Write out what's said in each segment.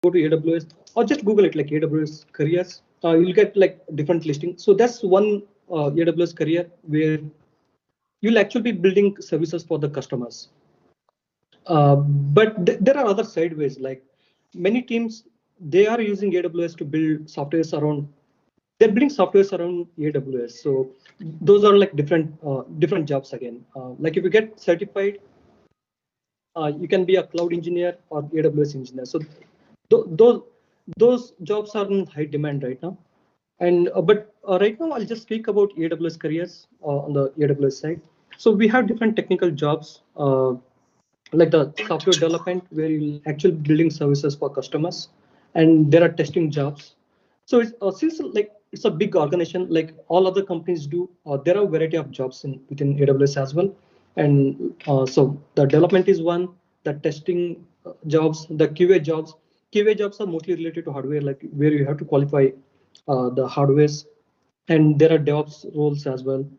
go to AWS or just Google it like AWS careers, you'll get like different listings. So that's one AWS career where you'll actually be building services for the customers. But there are other sideways, like many teams, they are using AWS to build softwares around, they're building softwares around AWS. So those are like different jobs again. Like if you get certified, you can be a cloud engineer or AWS engineer. So those jobs are in high demand right now. And but right now I'll just speak about AWS careers on the AWS side. So we have different technical jobs, like the software development where you're actually building services for customers, and there are testing jobs. So it's since like it's a big organization like all other companies do, there are a variety of jobs within AWS as well. And so the development is one, the testing jobs, the QA jobs. QA jobs are mostly related to hardware, like where you have to qualify the hardwares, and there are DevOps roles as well.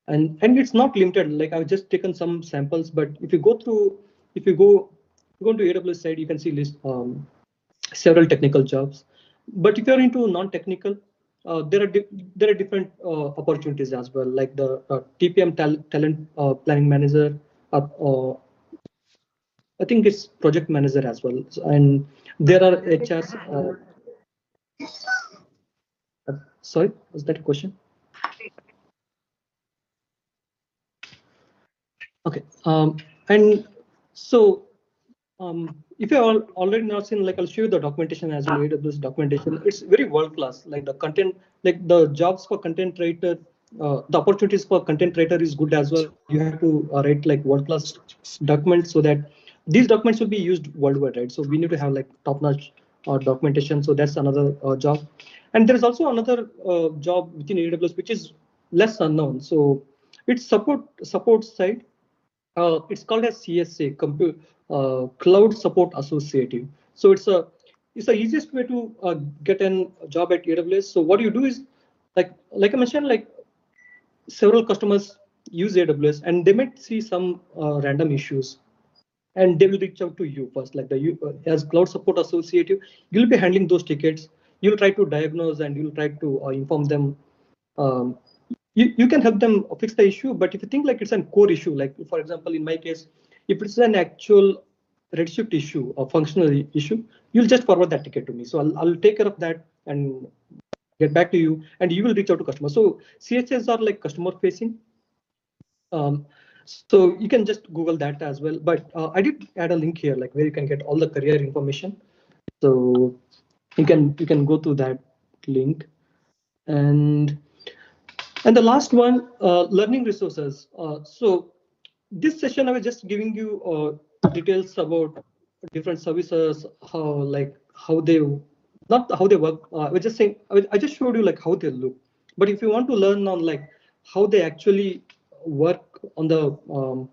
And it's not limited. Like I've just taken some samples, but if you go through, if you go to AWS side, you can see list several technical jobs. But if you're into non-technical, there are different opportunities as well, like the TPM talent planning manager. Uh, I think it's project manager as well, and there are HRs. Sorry, was that a question? Okay. And so if you're already not seen, like I'll show you the documentation as well, AWS documentation. It's very world class. Like the content, like the jobs for content writer, the opportunities for content writer is good as well. You have to write like world class documents so that these documents will be used worldwide, right? So we need to have like top notch documentation. So that's another job. And there is also another job within AWS which is less unknown. So it's support side. It's called as CSA, Cloud Support Associative. So it's the easiest way to get a job at AWS. So what you do is like I mentioned, like several customers use AWS and they might see some random issues, and they will reach out to you first. Like as Cloud Support Associative, you'll be handling those tickets. You'll try to diagnose and you'll try to inform them. Um, you can help them fix the issue, but if you think like it's a core issue, like for example in my case, if it's an actual Redshift issue or functional issue, you'll just forward that ticket to me. So I'll take care of that and get back to you, and you will reach out to customers. So CHS are like customer facing. So you can just Google that as well. But I did add a link here, like where you can get all the career information. So you can go to that link. And the last one, learning resources. So this session, I was just giving you details about different services, how they, not how they work. I was just saying, I just showed you like how they look. But if you want to learn on like how they actually work on the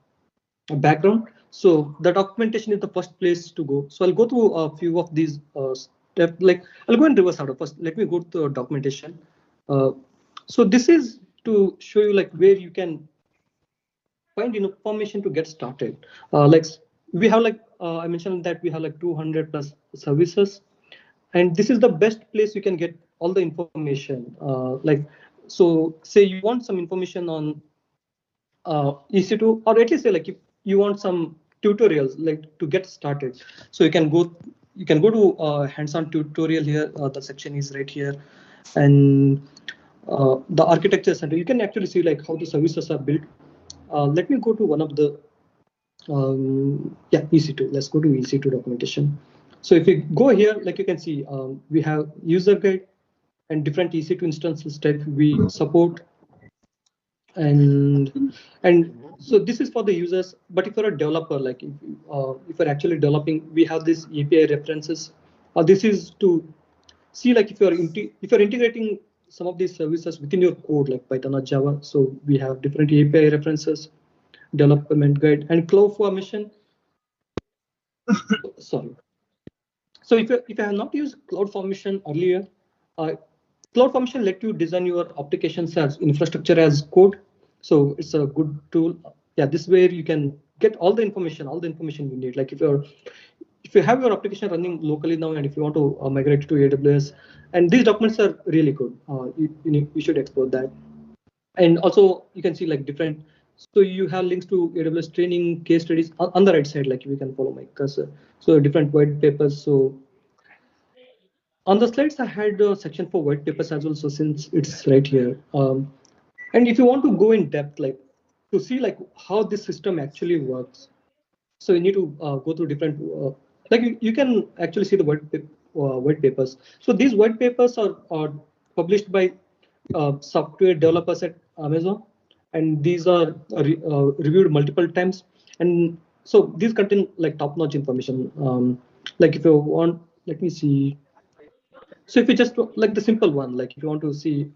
background, so the documentation is the first place to go. So I'll go through a few of these steps. Like I'll go in reverse order. First, let me go to the documentation. Uh, so this is to show you like where you can find information to get started. Like we have like I mentioned that we have like 200 plus services, and this is the best place you can get all the information. Like so, say you want some information on EC2, or at least say like if you want some tutorials like to get started, so you can go to hands-on tutorial here. The section is right here, and the architecture center. You can actually see like how the services are built. Let me go to one of the EC2. Let's go to EC2 documentation. So if you go here, like you can see, we have user guide and different EC2 instances type we support, and so this is for the users. But if you're a developer, like if you're actually developing, we have this API references. This is to see like if you're integrating some of these services within your code, like Python or Java. So we have different API references, development guide, and cloud formation. Sorry. So if you have not used cloud formation earlier, uh, cloud formation let you design your applications as infrastructure as code. So it's a good tool. Yeah, this way you can get all the information you need. Like if if you have your application running locally now, and if you want to migrate to AWS, and these documents are really good, you should explore that. And also you can see like different, so you have links to AWS training case studies on the right side, like you can follow my cursor. So different white papers. So on the slides, I had a section for white papers as well. So since it's right here, and if you want to go in depth, like to see like how this system actually works, so you need to go through different, like you can actually see the white papers. So these white papers are published by software developers at Amazon, and these are reviewed multiple times. And so these contain like top-notch information. Like if you want, let me see. So if you just like the simple one, like if you want to see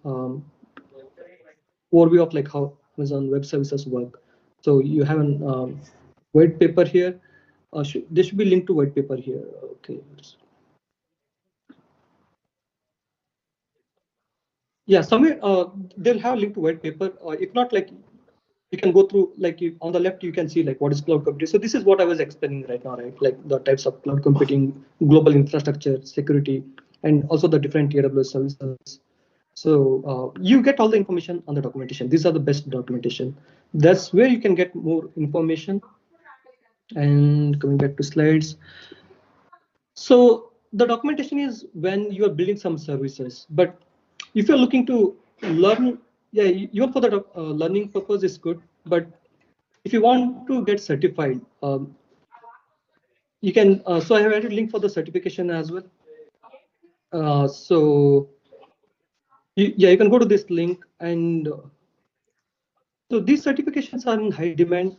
overview of like how Amazon Web Services work, so you have an white paper here. There should be linked to white paper here. Okay. Yeah, somewhere they'll have a link to white paper. If not, like you can go through, like on the left you can see like what is cloud computing. So this is what I was explaining right now, right? Like the types of cloud computing, global infrastructure, security, and also the different AWS services. So you get all the information on the documentation. These are the best documentation. That's where you can get more information. And coming back to slides. So the documentation is when you are building some services, but if you're looking to learn, yeah, even for the learning purpose is good. But if you want to get certified, you can. So I have added link for the certification as well. So yeah, you can go to this link, and so these certifications are in high demand.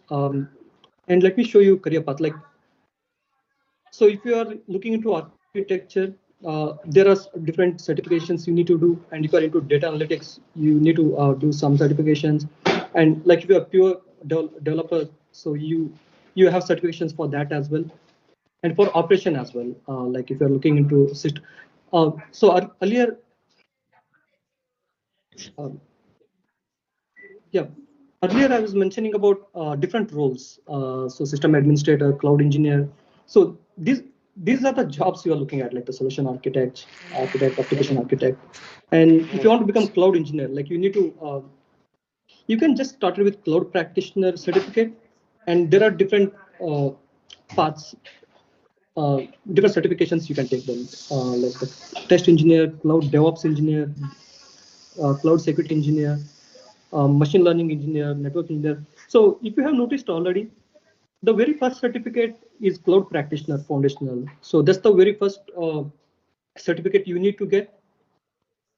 And let me show you career path. Like, so if you are looking into architecture, there are different certifications you need to do. And if you are into data analytics, you need to do some certifications. And like if you are pure developer, so you have certifications for that as well. And for operation as well, like if you're looking into system. So earlier, um, yeah, earlier I was mentioning about different roles. So system administrator, cloud engineer. So these are the jobs you are looking at, like the solution architect, application architect. And if you want to become cloud engineer, like you need to, you can just start with cloud practitioner certificate, and there are different paths, uh, different certifications you can take them, like the test engineer, cloud DevOps engineer, cloud security engineer, machine learning engineer, network engineer. So if you have noticed already, the very first certificate is cloud practitioner foundational. So that's the very first certificate you need to get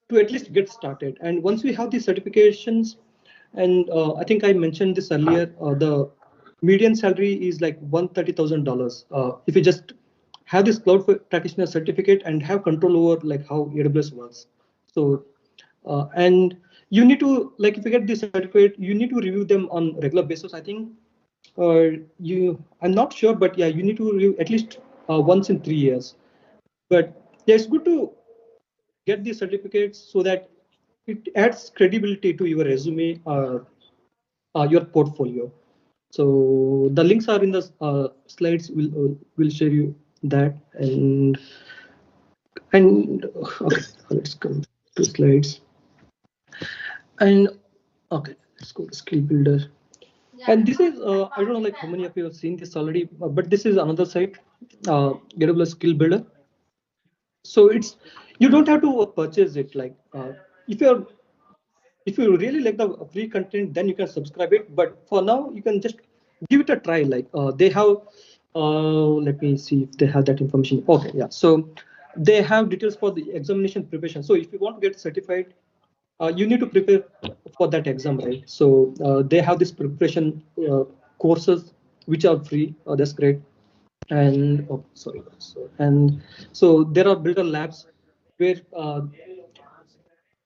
to at least get started. And once we have these certifications, and I think I mentioned this earlier, the median salary is like $130,000 if you just have this cloud practitioner certificate and have control over like how AWS works. So and you need to, like if you get this certificate, you need to review them on regular basis. I think I'm not sure, but yeah, you need to review at least once in 3 years. But yeah, it's good to get these certificates so that it adds credibility to your resume or your portfolio. So the links are in the slides. Will share you that. And okay, let's come to slides. And okay, let's go to skill builder. And this is I don't know like how many of you have seen this already, but this is another site, AWS skill builder. So it's, you don't have to purchase it. Like if you're, if you really like the free content, then you can subscribe it. But for now, you can just give it a try. Like they have, let me see if they have that information. Okay, yeah. So they have details for the examination preparation. So if you want to get certified, you need to prepare for that exam, right? So they have this preparation courses which are free. That's great. And oh, sorry. And so there are builder labs where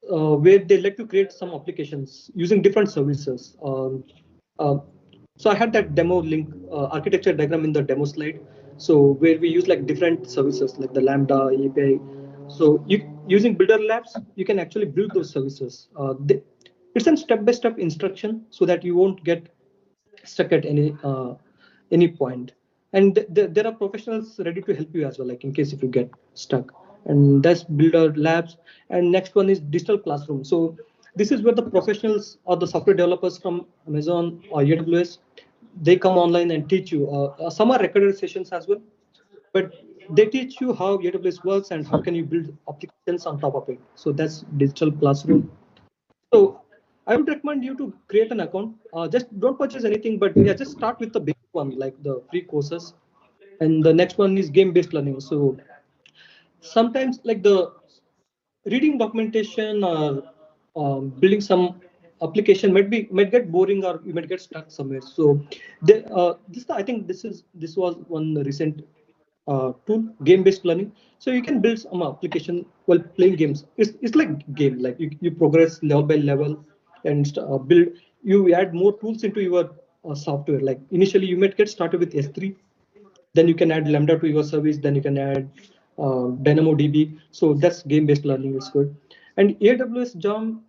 where they like to create some applications using different services. Uh, so I had that demo link, architecture diagram in the demo slide. So where we use like different services like the Lambda API. So using Builder Labs, you can actually build those services. It's a step-by-step instruction so that you won't get stuck at any point. And there are professionals ready to help you as well, like in case if you get stuck. And that's builder labs. And next one is digital classroom. So this is where the professionals or the software developers from Amazon or AWS, they come online and teach you. Some are recorded sessions as well, but they teach you how AWS works and how can you build applications on top of it. So that's digital classroom. So I would recommend you to create an account. Just don't purchase anything, but yeah, just start with the big one, like the free courses. And the next one is game-based learning. So sometimes, like the reading documentation or building some application might get boring or you might get stuck somewhere. So this I think this was one recent tool, game-based learning. So you can build some application while playing games. It's like game, like you progress level by level and build. You add more tools into your software. Like initially, you might get started with S3, then you can add Lambda to your service, then you can add DynamoDB. So that's game-based learning is good. And AWS Jam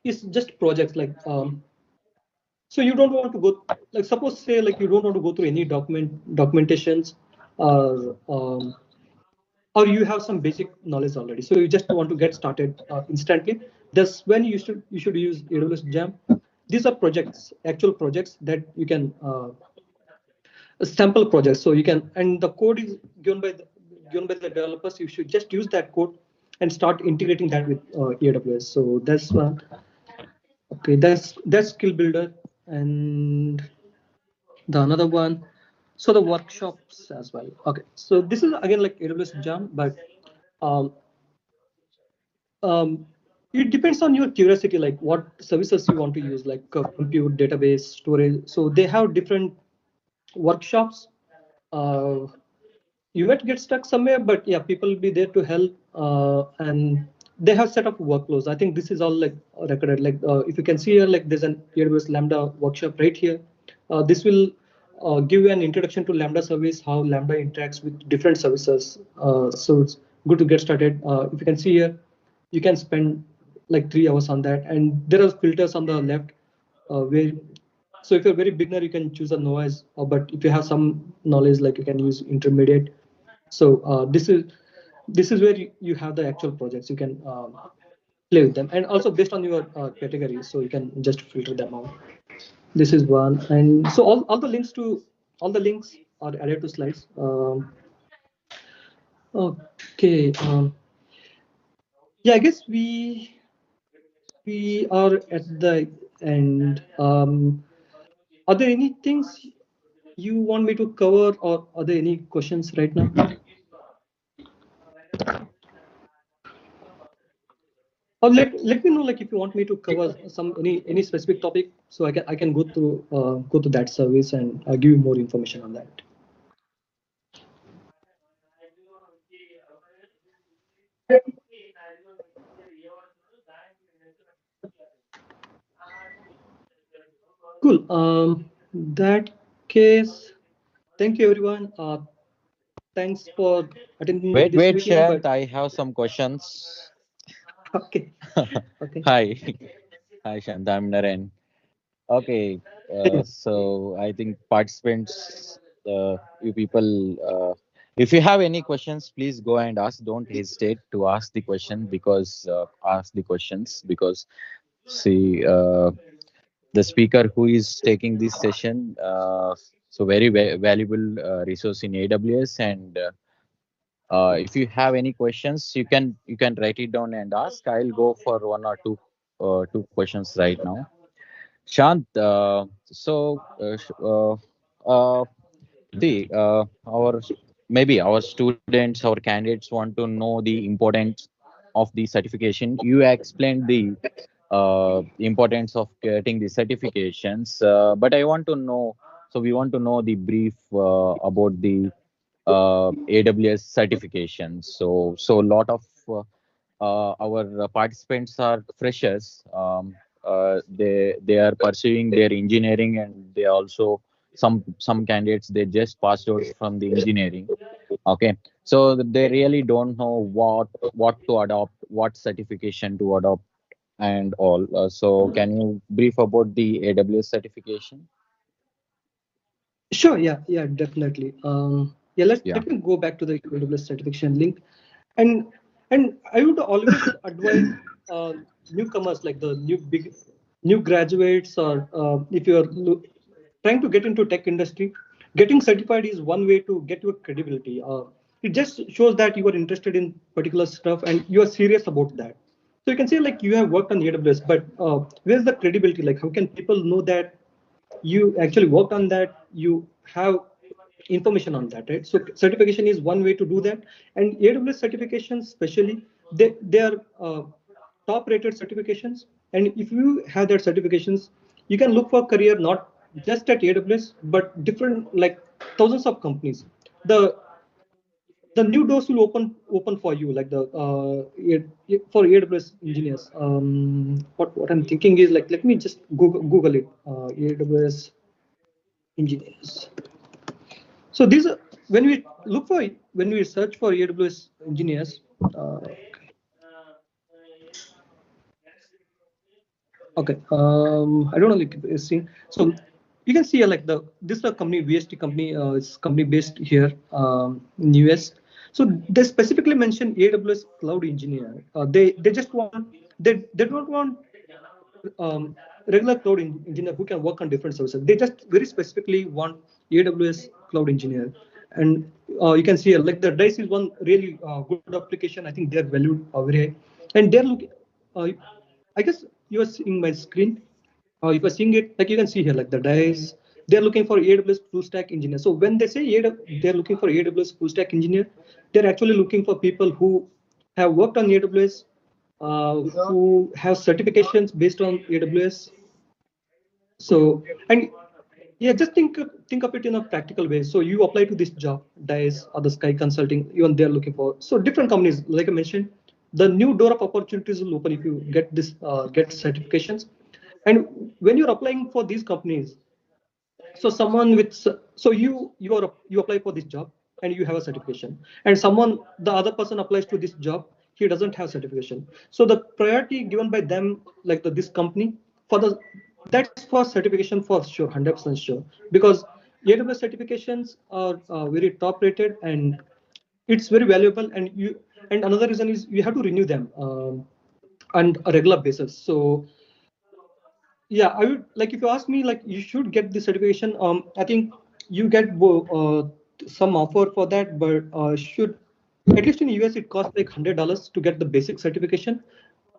is just projects like so you don't want to go like suppose say like you don't want to go through any documentations or you have some basic knowledge already, so you just want to get started instantly. That's when you should use AWS Jam. These are projects, actual projects that you can sample projects. So you can, and the code is given by the developers. You should just use that code and start integrating that with AWS. So that's one. Okay, that's skill builder. And the another one, so the workshops as well. Okay, so this is again like AWS Jam, but um, um, it depends on your curiosity, like what services you want to use, like compute, database, storage. So they have different workshops. Uh, you might get stuck somewhere, but yeah, people will be there to help. And they have set up workflows. I think this is all like recorded. Like if you can see here, like there's an AWS Lambda workshop right here. This will give you an introduction to Lambda service, how Lambda interacts with different services. So it's good to get started. If you can see here, you can spend like 3 hours on that. And there are filters on the left where so if you're very beginner, you can choose a noise, but if you have some knowledge, like you can use intermediate. So this is where you have the actual projects. You can play with them, and also based on your category, so you can just filter them out. This is one, and so all the links are added to slides. Okay, yeah, I guess we are at the end. Are there any things you want me to cover, or are there any questions right now? Or let me know like if you want me to cover some any specific topic, so I can go to that service and give you more information on that. Cool. That case, thank you everyone. Thanks for attending Wait, this wait, meeting. Shant, But I have some questions. okay, okay. Hi. Hi, Shant, I'm Naren. Okay, so I think participants, you people, if you have any questions, please go and ask. Don't hesitate to ask the question because ask the questions because see the speaker who is taking this session, so very valuable resource in AWS and. If you have any questions, you can write it down and ask. I'll go for one or two questions right now. Shant, see, our maybe our students, our candidates want to know the importance of the certification. You explained the importance of getting the certifications, but I want to know. So we want to know the brief about the AWS certification. So a lot of our participants are freshers. They are pursuing their engineering, and they also some candidates they just passed out from the engineering. Okay, so they really don't know what to adopt, what certification to adopt, and all. So can you brief about the AWS certification? Sure, yeah, definitely. Yeah, Yeah. let me go back to the AWS certification link, and I would always advise uh, newcomers, like the new graduates, or if you're trying to get into tech industry, getting certified is one way to get your credibility. It just shows that you are interested in particular stuff and you are serious about that. So you can say like you have worked on AWS, but where's the credibility? Like how can people know that you actually worked on that, you have information on that, right? So certification is one way to do that. And AWS certifications especially, they are top rated certifications. And if you have that certifications, you can look for career not just at AWS but different, like thousands of companies. The new doors will open for you, like the for AWS engineers. What I'm thinking is, like, let me just Google it. AWS engineers. So these are, when we search for AWS engineers. Okay, I don't know, like it's seen. So you can see like this is a company, VST company. It's company based here in US. So they specifically mention AWS cloud engineer. They just want, they don't want um, regular engineer who can work on different services. They just very specifically want AWS cloud engineer. And you can see like the DICE is one really good application. I think they're valued very high. And they're looking, uh, I guess you are seeing my screen. If you're seeing it, like you can see here, like the DICE, they're looking for AWS full stack engineer. So when they say they're looking for AWS full stack engineer, they're actually looking for people who have worked on AWS, who have certifications based on AWS. So, and yeah, just think of it in a practical way. So you apply to this job, DICE or the Sky Consulting, even they're looking for. So different companies, like I mentioned, the new door of opportunities will open if you get this get certifications. And when you're applying for these companies, so someone with, so you apply for this job and you have a certification, and someone, the other person applies to this job, he doesn't have certification. So the priority given by them, like this company, for the, that's for certification for sure, 100% sure, because AWS certifications are very top rated, and it's very valuable. And another reason is you have to renew them on a regular basis. So yeah, I would, like, if you ask me, like, you should get the certification. I think you get some offer for that, but should, at least in US it costs like $100 to get the basic certification,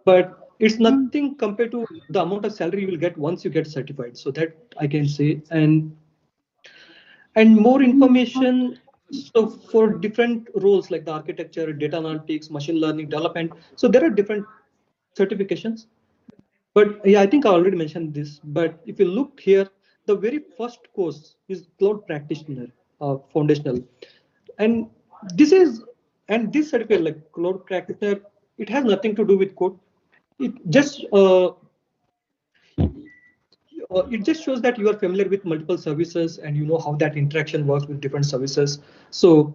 but it's nothing compared to the amount of salary you will get once you get certified. So that I can say. And more information. So for different roles like the architecture, data analytics, machine learning, development, so there are different certifications. But yeah, I think I already mentioned this. But if you look here, the very first course is Cloud Practitioner Foundational, and this is, and this certificate, like Cloud Practitioner, it has nothing to do with code. It just it just shows that you are familiar with multiple services and you know how that interaction works with different services. So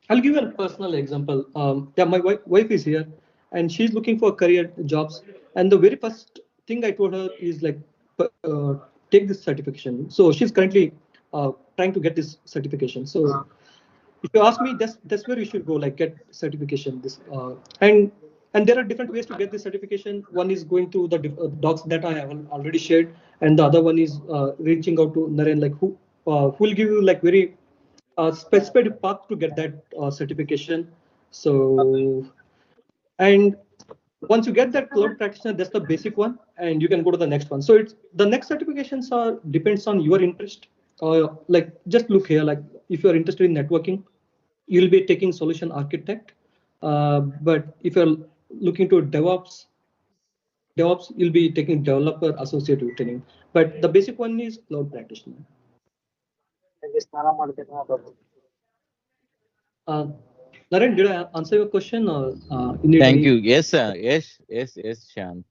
I'll give you a personal example. Yeah, my wife is here and she's looking for career jobs. And the very first thing I told her is like, take this certification. So she's currently trying to get this certification. So if you ask me, that's where you should go, like get certification. This and there are different ways to get this certification. One is going through the docs that I have already shared, and the other one is reaching out to Naren, like who will give you like very specified path to get that certification. So, and once you get that cloud practitioner, that's the basic one, and you can go to the next one. So it's the next certifications are depends on your interest. Like just look here, like if you are interested in networking, you'll be taking solution architect. But if you're looking to DevOps, you'll be taking developer associate training. But the basic one is cloud practitioner. Uh, Naren, did I answer your question, or you need Thank any? you. Yes, yes, Shant.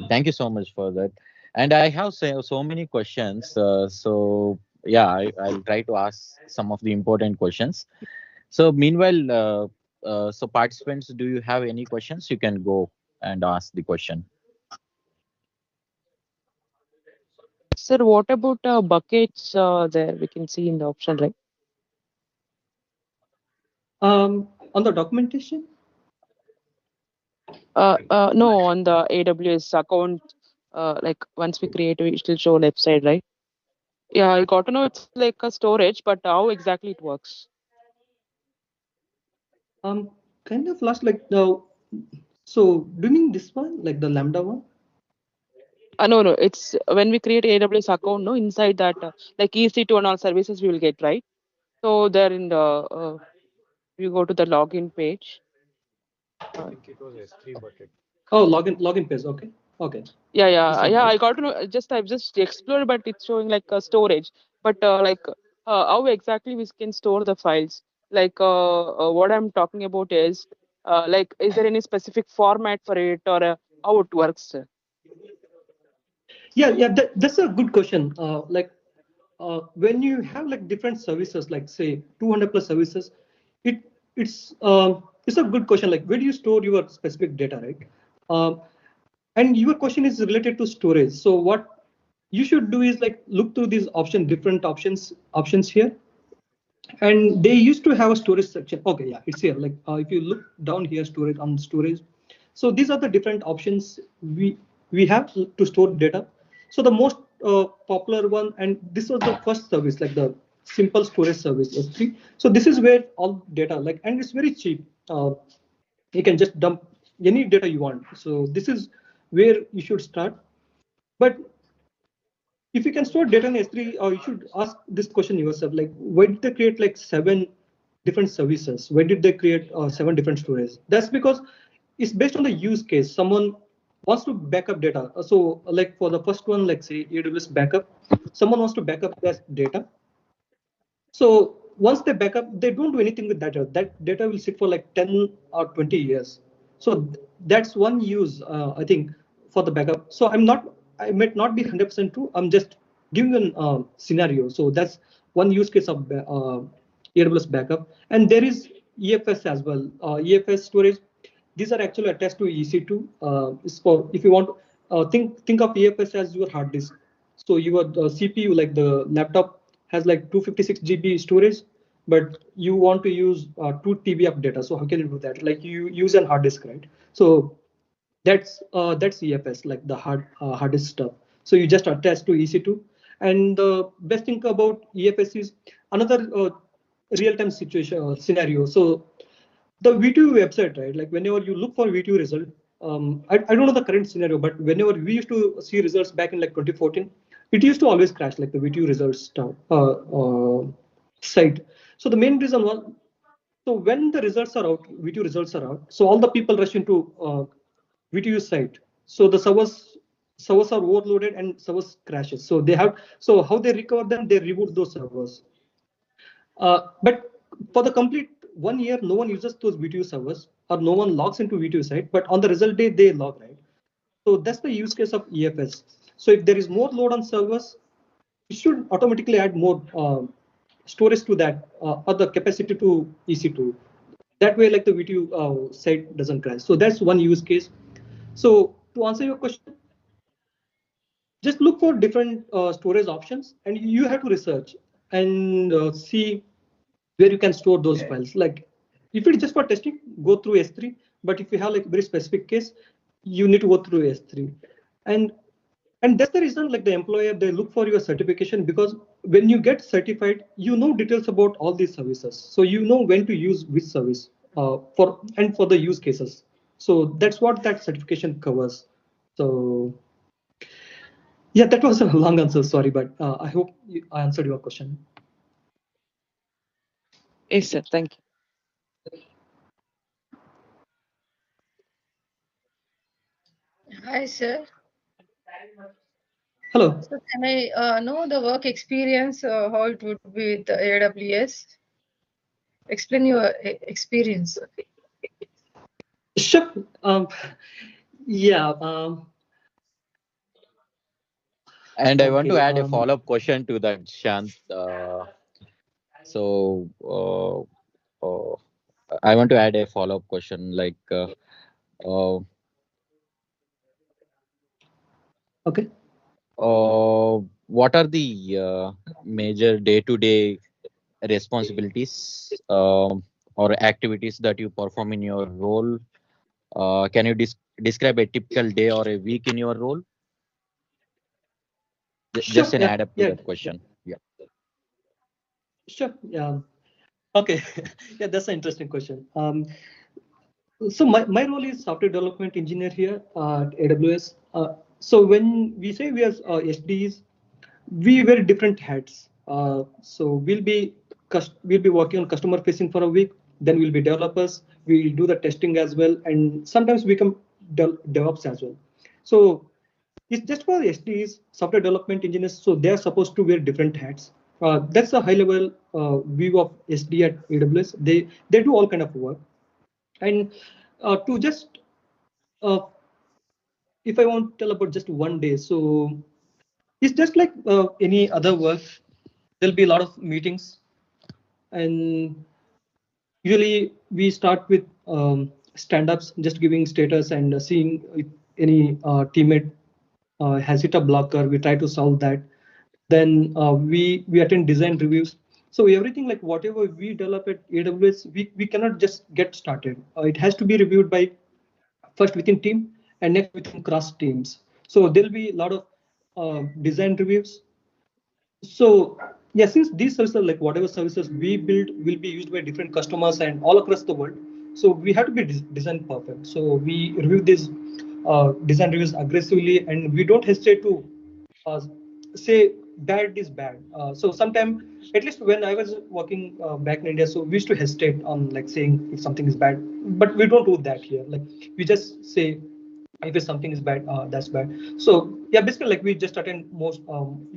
Thank you so much for that. And I have so many questions. So yeah, I'll try to ask some of the important questions. So meanwhile, so participants, do you have any questions? You can go and ask the question. Sir, what about buckets there? We can see in the option, right? On the documentation, No, on the AWS account, like once we create, we still show left side, right? Yeah, I got to know it's like a storage, but how exactly it works? kind of last like the. So doing this one, like the Lambda one. No, no, it's when we create AWS account, no, inside that, like EC2 and all services we will get, right? So there in the, you go to the login page. I Uh, think it was S3 bucket. Oh, login page. Okay, okay. This one, yeah, right? I got to know. Just I've just explored, but it's showing like a storage. But how exactly we can store the files? Like what I'm talking about is like, is there any specific format for it, or how it works? Yeah, that's a good question. When you have like different services, like say 200 plus services, it it's a good question. Like where do you store your specific data, right? Um, and your question is related to storage. So what you should do is like look through these different options here, and they used to have a storage section. Okay, yeah, it's here. Like if you look down here, storage. So these are the different options we have to store data. So the most popular one, and this was the first service, like the simple storage service S3. So this is where all data, like, and it's very cheap. You can just dump any data you want. So this is where you should start. But if you can store data in S3, you should ask this question yourself, like, why did they create like 7 different services? Why did they create 7 different storages? That's because it's based on the use case. Someone wants to backup data. So like for the first one, like say AWS backup, someone wants to backup that data. So once they back up, they don't do anything with that data. That data will sit for like 10 or 20 years. So that's one use, I think, for the backup. So I might not be 100% true. I'm just giving a scenario. So that's one use case of AWS backup. And there is EFS as well. EFS storage. These are actually attached to EC2. It's for if you want to think of EFS as your hard disk. So your CPU, like the laptop, has like 256 GB storage, but you want to use 2 TB of data. So how can you do that? Like you use an hard disk, right? So that's EFS, like the hard disk stuff. So you just attach to EC2. And the best thing about EFS is another real-time situation scenario. So the V2 website, right? Like whenever you look for V2 result, I don't know the current scenario, but whenever we used to see results back in like 2014, it used to always crash, like the V2 results site. So the main reason was, so when the results are out, V2 results are out, so all the people rush into VTU site. So the servers are overloaded and servers crashes. So how they recover them? They reboot those servers. But for the complete 1 year, no one uses those VTU servers or no one logs into VTU site. But on the result day, they log, right? So that's the use case of EFS. So if there is more load on servers, it should automatically add more storage to that or the capacity to EC2. That way, like the VTU site doesn't crash. So that's one use case. So to answer your question, just look for different storage options, and you have to research and see where you can store those files. Like if it's just for testing, go through S3. But if you have like very specific case, you need to go through S3. And and that's the reason, like the employer, they look for your certification, because when you get certified, you know details about all these services. So you know when to use which service for the use cases. So that's what that certification covers. So yeah, that was a long answer. Sorry, but I hope I answered your question. Yes, sir. Thank you. Hi, sir. Hello. So can I know the work experience, how it would be with the AWS? Explain your experience. Sure. Yeah. And I want to Okay. add a follow-up question to that, Shant. So I want to add a follow-up question, like uh, Okay. uh, what are the major day-to-day responsibilities or activities that you perform in your role? Can you describe a typical day or a week in your role? Just Sure. an Yeah. add up to Yeah. that question. Yeah. Sure. Yeah. Okay. Yeah, that's an interesting question. So my role is software development engineer here at AWS. So when we say we are SDs, we wear different hats. So we'll be working on customer facing for a week. Then we'll be developers. We'll do the testing as well, and sometimes we become DevOps as well. So it's just for SDs, software development engineers. So they are supposed to wear different hats. That's a high level view of SD at AWS. They do all kind of work. And to just uh, if I want to tell about just one day, so it's just like any other work. There'll be a lot of meetings, and usually we start with stand-ups, just giving status and seeing if any teammate has hit a blocker. We try to solve that. Then we attend design reviews. So everything like whatever we develop at AWS, we cannot just get started. It has to be reviewed by first within team and next within cross teams. So there'll be a lot of design reviews. So yeah, since these services, like whatever services we build, will be used by different customers and all across the world. So we have to be design perfect. So we review these design reviews aggressively, and we don't hesitate to uh, say bad is bad. So sometimes, at least when I was working back in India, so we used to hesitate on like saying if something is bad, but we don't do that here. Like we just say if something is bad, that's bad. So yeah, basically like we just attend most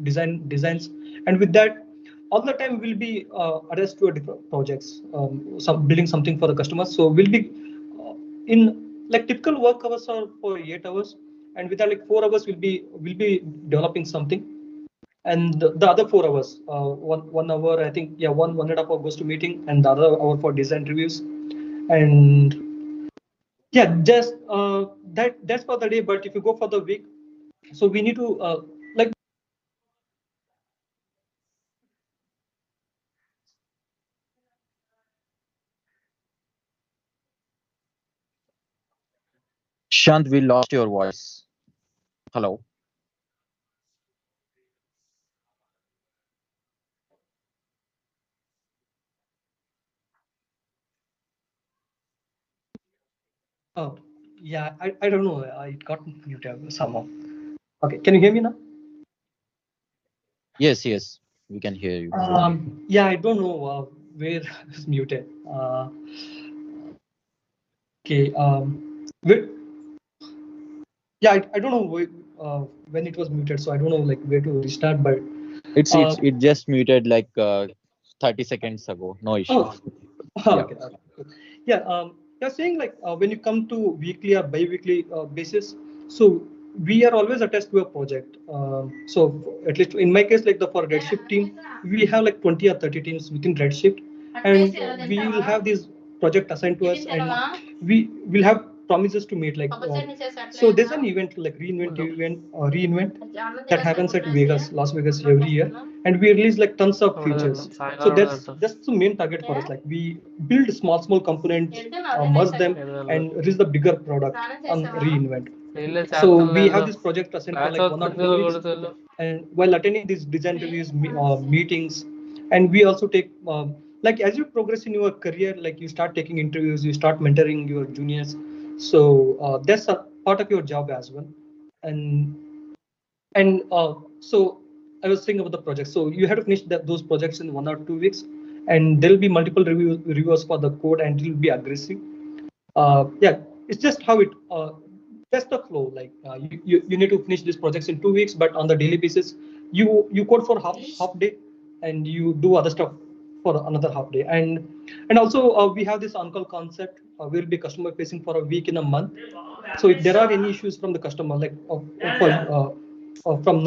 designs, and with that, all the time we'll be attached to a different projects, some building something for the customers. So we'll be in like typical work hours are for 8 hours, and with that like 4 hours we'll be developing something, and the other 4 hours, one hour I think, yeah, one and a half hour goes to meeting, and the other hour for design reviews, and yeah, just that's for the day. But if you go for the week, so we need to like Shant, we lost your voice. Hello. oh yeah, I don't know, I got muted somehow. Okay, can you hear me now? Yes, yes, we can hear you. Yeah, I don't know where it's muted. Okay, yeah, I don't know when it was muted, so I don't know like where to restart. But uh, It just muted like 30 seconds ago. No issue. oh, Yeah. okay, okay. Yeah, you're saying like when you come to weekly or bi-weekly basis, so we are always attached to a project. So at least in my case, like the for Redshift team, we have like 20 or 30 teams within Redshift, and we will have this project assigned to us, and we will have promises to meet. Like so, there's an event like reinvent that happens at Vegas, Las Vegas every year, and we release like tons of features. So that's the main target for us. Like we build small components, merge them, and release the bigger product on reinvent. So we have this project assigned for like 1 or 2 weeks, and while attending these design reviews meetings, and we also take like as you progress in your career, like you start taking interviews, you start mentoring your juniors. So that's a part of your job as well, and so I was saying about the project. So you have to finish those projects in 1 or 2 weeks, and there'll be multiple reviewers for the code, and it'll be aggressive. Yeah, it's just how it. That's the flow. Like you need to finish these projects in 2 weeks, but on the daily basis, you code for half day, and you do other stuff for another half day, and also we have this on-call concept. We'll be customer facing for a week in a month. So if there are any issues from the customer, like from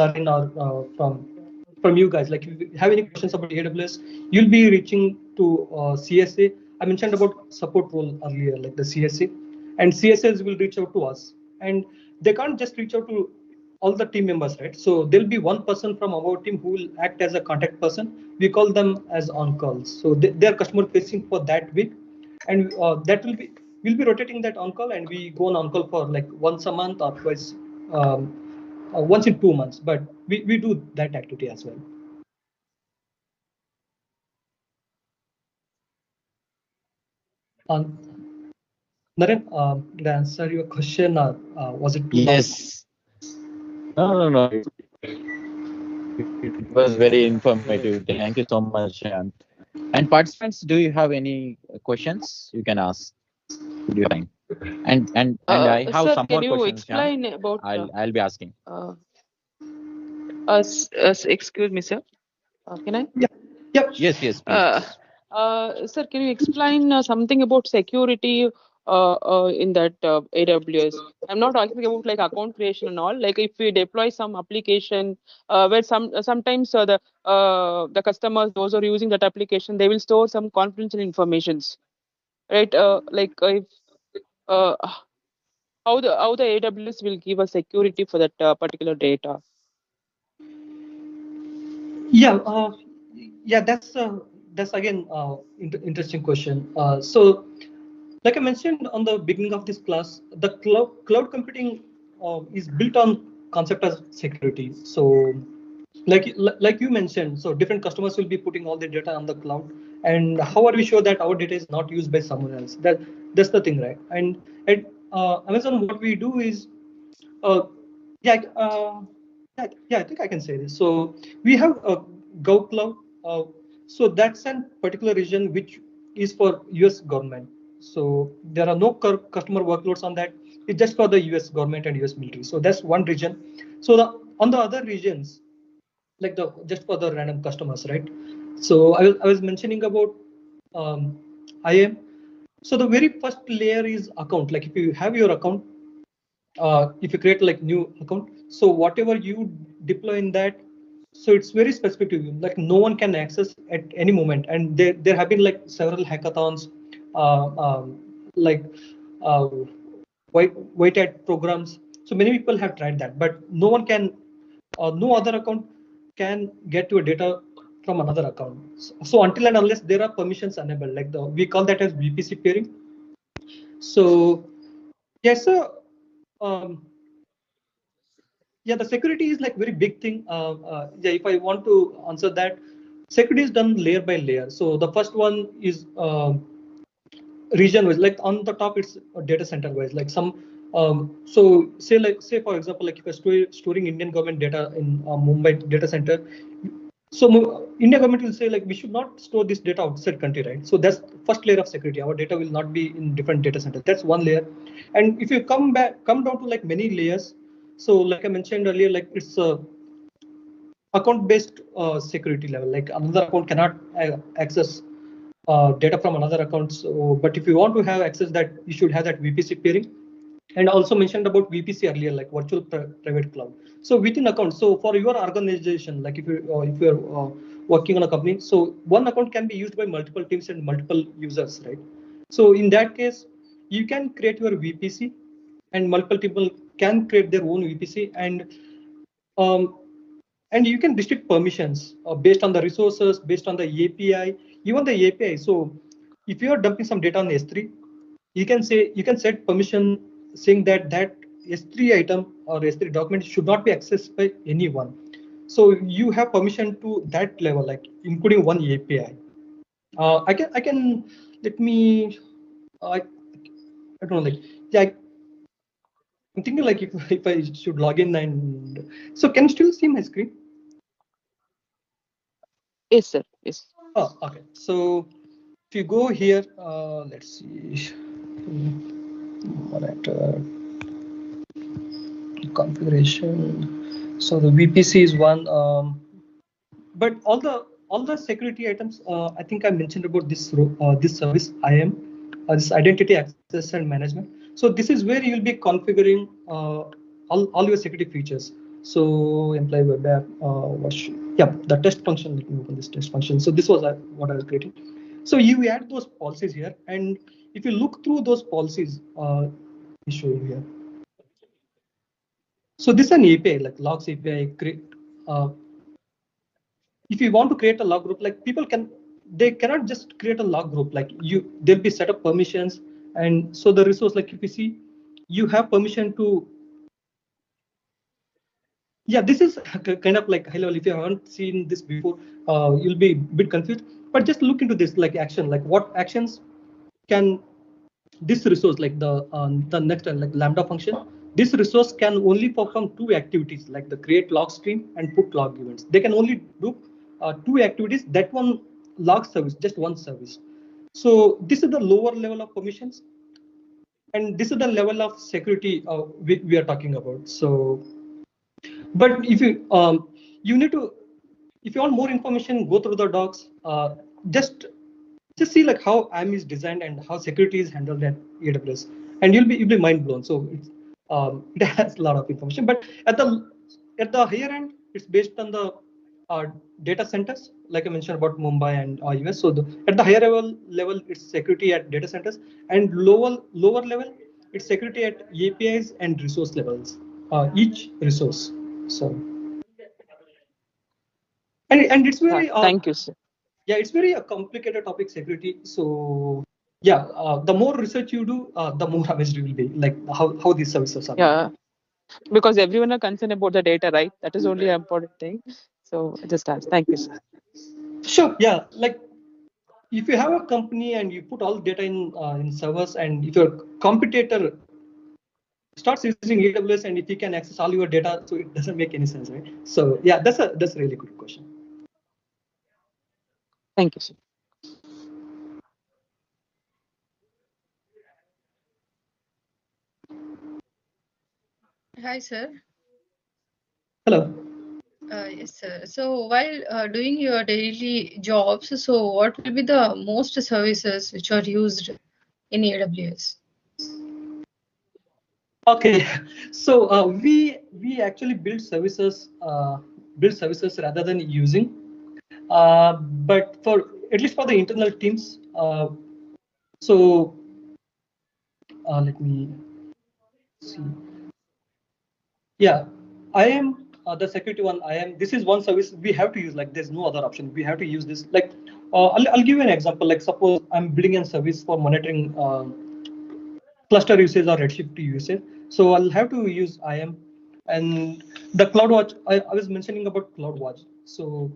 Naren or from you guys, like if you have any questions about AWS, you'll be reaching to CSA. I mentioned about support role earlier, like the CSA, and CSAs will reach out to us, and they can't just reach out to all the team members, right? So there'll be one person from our team who will act as a contact person. We call them as on calls. So they're customer facing for that week, and that we'll be rotating that on call, and we go on call for like once a month or twice, once in 2 months. But we do that activity as well. Naren, did I answer your question, or was it too long? Yes. No. It was very informative. Thank you so much, Shan. And participants, do you have any questions? You can ask. Give you time. And I have Sir, some can more you questions, Shan. explain about? I'll be asking. Excuse me, sir. Can I? Yeah. Yep. Yes, Uh, please. Sir, can you explain something about security in that AWS? I'm not talking about like account creation and all. Like if we deploy some application where sometimes the customers, those who are using that application, they will store some confidential informations, right? If uh, how the AWS will give a security for that particular data. Yeah, yeah, that's again interesting question. So, like I mentioned on the beginning of this class, the cloud computing is built on concept of security. So, like you mentioned, so different customers will be putting all their data on the cloud, and how are we sure that our data is not used by someone else? That's the thing, right? And at Amazon, what we do is uh, yeah, I think I can say this. So we have a GovCloud. So that's a particular region which is for US government. So there are no customer workloads on that. It's just for the US government and US military. So that's one region. So on the other regions, like the just for the random customers, right? So I was mentioning about um, IAM. So the very first layer is account. Like if you have your account, if you create like new account, so whatever you deploy in that, so it's very specific to you, like no one can access at any moment. And there have been like several hackathons, uh, um, like uh, white hat programs. So many people have tried that, but no one can, no other account can get your data from another account. So until and unless there are permissions enabled, like we call that as VPC peering. So yes, sir. Um, yeah, the security is like very big thing. Yeah, if I want to answer that, security is done layer by layer. So the first one is region wise, like on the top it's data center wise, like some so say for example, like if you're storing Indian government data in Mumbai data center, so India government will say like we should not store this data outside country, right? So that's first layer of security. Our data will not be in different data centers. That's one layer. And if you come down to like many layers, so like I mentioned earlier, like it's a account based security level. Like another account cannot access data from another account. So, but if you want to have access, that you should have that VPC peering. And also mentioned about VPC earlier, like virtual private cloud. So within account, so for your organization, like if you're working on a company, so one account can be used by multiple teams and multiple users, right? So in that case, you can create your VPC, and multiple people can create their own VPC, um, and you can restrict permissions based on the resources, based on the API, even the API. So if you are dumping some data on S3, you can set permission saying that S3 item or S3 document should not be accessed by anyone. So you have permission to that level, like including one API. I can let me. I don't know, like yeah. I'm thinking like if I should log in, and so can you still see my screen? Yes, sir. Yes. Oh, okay. So if you go here, let's see, monitor configuration. So the VPC is one, but all the security items, I think I mentioned about this service IAM, this identity access and management. So this is where you'll be configuring all your security features. So employee web app, yeah, the test function. Let me open this test function. So this was what I was creating. So you add those policies here, and if you look through those policies, let me show you here. So this is an API, like logs API. If you want to create a log group, like they cannot just create a log group. Like there'll be set up permissions, and so the resource, like if you see, you have permission to. Yeah, this is kind of like high level. If you haven't seen this before, you'll be a bit confused. But just look into this, like action, like what actions can this resource, like the next like lambda function, this resource can only perform two activities, like the create log stream and put log events. They can only do two activities. That one log service, just one service. So this is the lower level of permissions, and this is the level of security we are talking about. So, but if you need to, if you want more information, go through the docs. Just see like how IAM is designed and how security is handled at AWS, and you'll be mind blown. So it has a lot of information, but at the higher end, it's based on the uh, data centers, like I mentioned about Mumbai and US. So at the higher level, it's security at data centers, and lower level, it's security at APIs and resource levels, each resource. So and it's Yeah, very thank you, sir. yeah, it's very a complicated topic, security. So yeah, the more research you do, the more amazed you will be, like how these services are built. Yeah, because everyone are concerned about the data, right? That is only an important thing. So I just asked. Thank you, sir. Sure. Yeah, like if you have a company and you put all data in servers, and if your competitor starts using AWS and if he can access all your data, so it doesn't make any sense, right? So yeah, that's a really good question. Thank you, sir. Hi, sir. Hello. Yes, sir. So while doing your daily jobs, so what will be the most services which are used in AWS? Okay, so we actually build services rather than using. But for at least for the internal teams, so let me see. Yeah, I am the security one. I am. This is one service we have to use. Like, there's no other option. We have to use this. Like, I'll give you an example. Like, suppose I'm building a service for monitoring cluster usage or Redshift usage. So I'll have to use IAM and the CloudWatch. I was mentioning about CloudWatch. So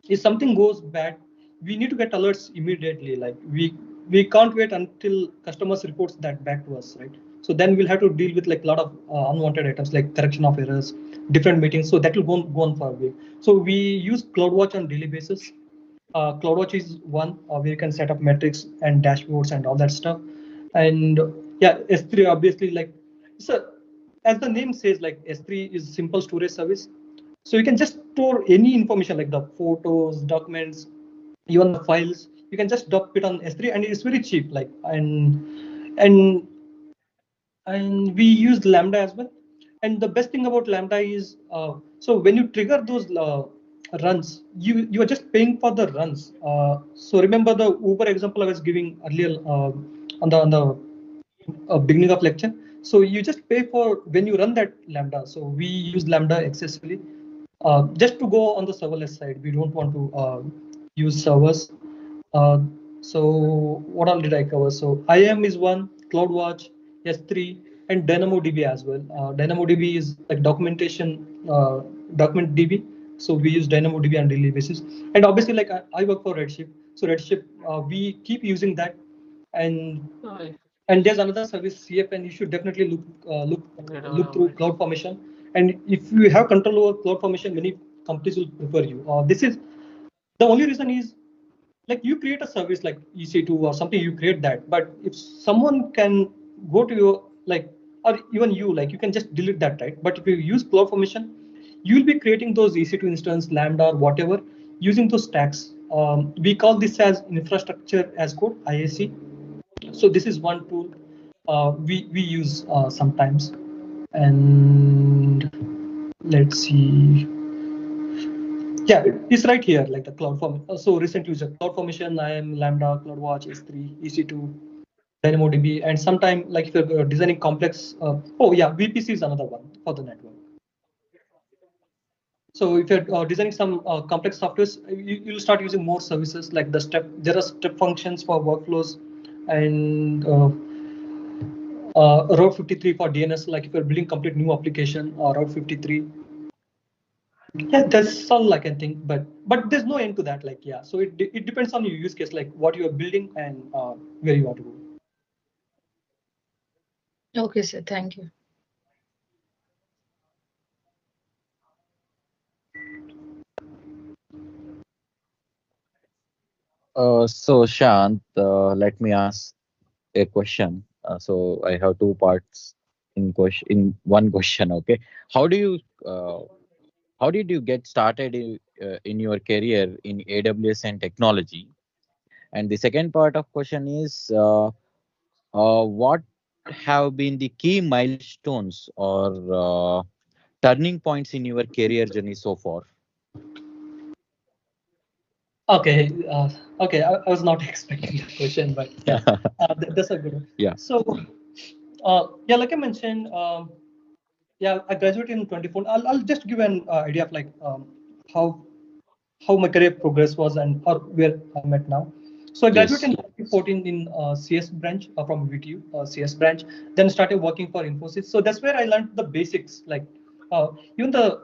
if something goes bad, we need to get alerts immediately. Like we can't wait until customers reports that back to us, right? So then we'll have to deal with like a lot of unwanted items like correction of errors, different meetings. So that will go on for a week. So we use CloudWatch on daily basis. CloudWatch is one where you can set up metrics and dashboards and all that stuff. And yeah, S3 obviously, like, so as the name says, like S3 is simple storage service. So you can just store any information like the photos, documents, even the files. You can just dump it on S3, and it's very cheap. Like and and we use Lambda as well. And the best thing about Lambda is, so when you trigger those runs, you are just paying for the runs. So remember the Uber example I was giving earlier on the beginning of lecture. So you just pay for when you run that Lambda. So we use Lambda excessively just to go on the serverless side. We don't want to use servers. Uh, so what all did I cover? So IAM is one, CloudWatch, S3, and DynamoDB as well. DynamoDB is like document DB. So we use DynamoDB on daily basis. And obviously, like I work for Redshift. So Redshift, we keep using that. And Hi. and there's another service, CFN. You should definitely look through CloudFormation. And if you have control over CloudFormation, many companies will prefer you. This is the only reason is like you create a service like EC2 or something, you create that. But if someone can go to your like, or even you, like you can just delete that, right? But if you use CloudFormation, you will be creating those EC2 instance, Lambda, or whatever, using those stacks. We call this as infrastructure as code, IAC. So this is one tool we use sometimes. And let's see. Yeah, it's right here, like the CloudForm. So recent user, CloudFormation, I am Lambda, CloudWatch, S3, EC2, DynamoDB, and sometime like if you're designing complex. Oh yeah, VPC is another one for the network. So if you're designing some complex softwares, you'll start using more services like the step. There are step functions for workflows, and Route 53 for DNS. Like if you're building complete new application, Route 53. Yeah, that's all I can think. But there's no end to that. Like yeah, so it depends on your use case, like what you are building and where you want to go. Okay, sir. Thank you. So Shant, let me ask a question. So I have two parts in one question. Okay, how do you how did you get started in your career in AWS and technology? And the second part of question is what have been the key milestones or turning points in your career journey so far? Okay, okay. I was not expecting that question, but yeah, that's a good one. Yeah. So, yeah, like I mentioned, yeah, I graduated in 24. I'll just give an idea of like how how my career progress was and or where I'm at now. So I graduated Yes. in 2014 in CS branch from VTU, CS branch. Then started working for Infosys. So that's where I learned the basics, like even the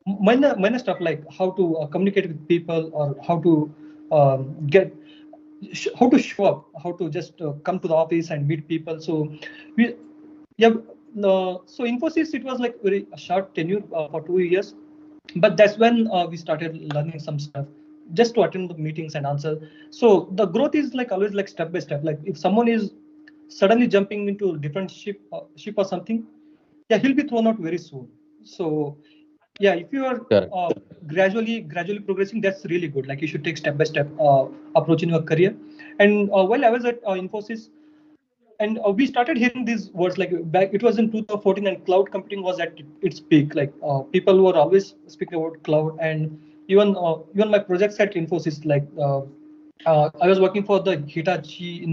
minor stuff like how to communicate with people or how to get how to show up, how to just come to the office and meet people. So we yeah. So Infosys, it was like very short tenure for 2 years, but that's when we started learning some stuff just to attend the meetings and answer. So the growth is like always like step by step. Like if someone is suddenly jumping into a different ship or something, yeah, he'll be thrown out very soon. So yeah, if you are Correct. gradually progressing, that's really good. Like you should take step by step approach in your career. And while I was at Infosys, and we started hearing these words like back it was in 2014 and cloud computing was at its peak, like people were always speaking about cloud. And even my projects at Infosys, like I was working for the Hitachi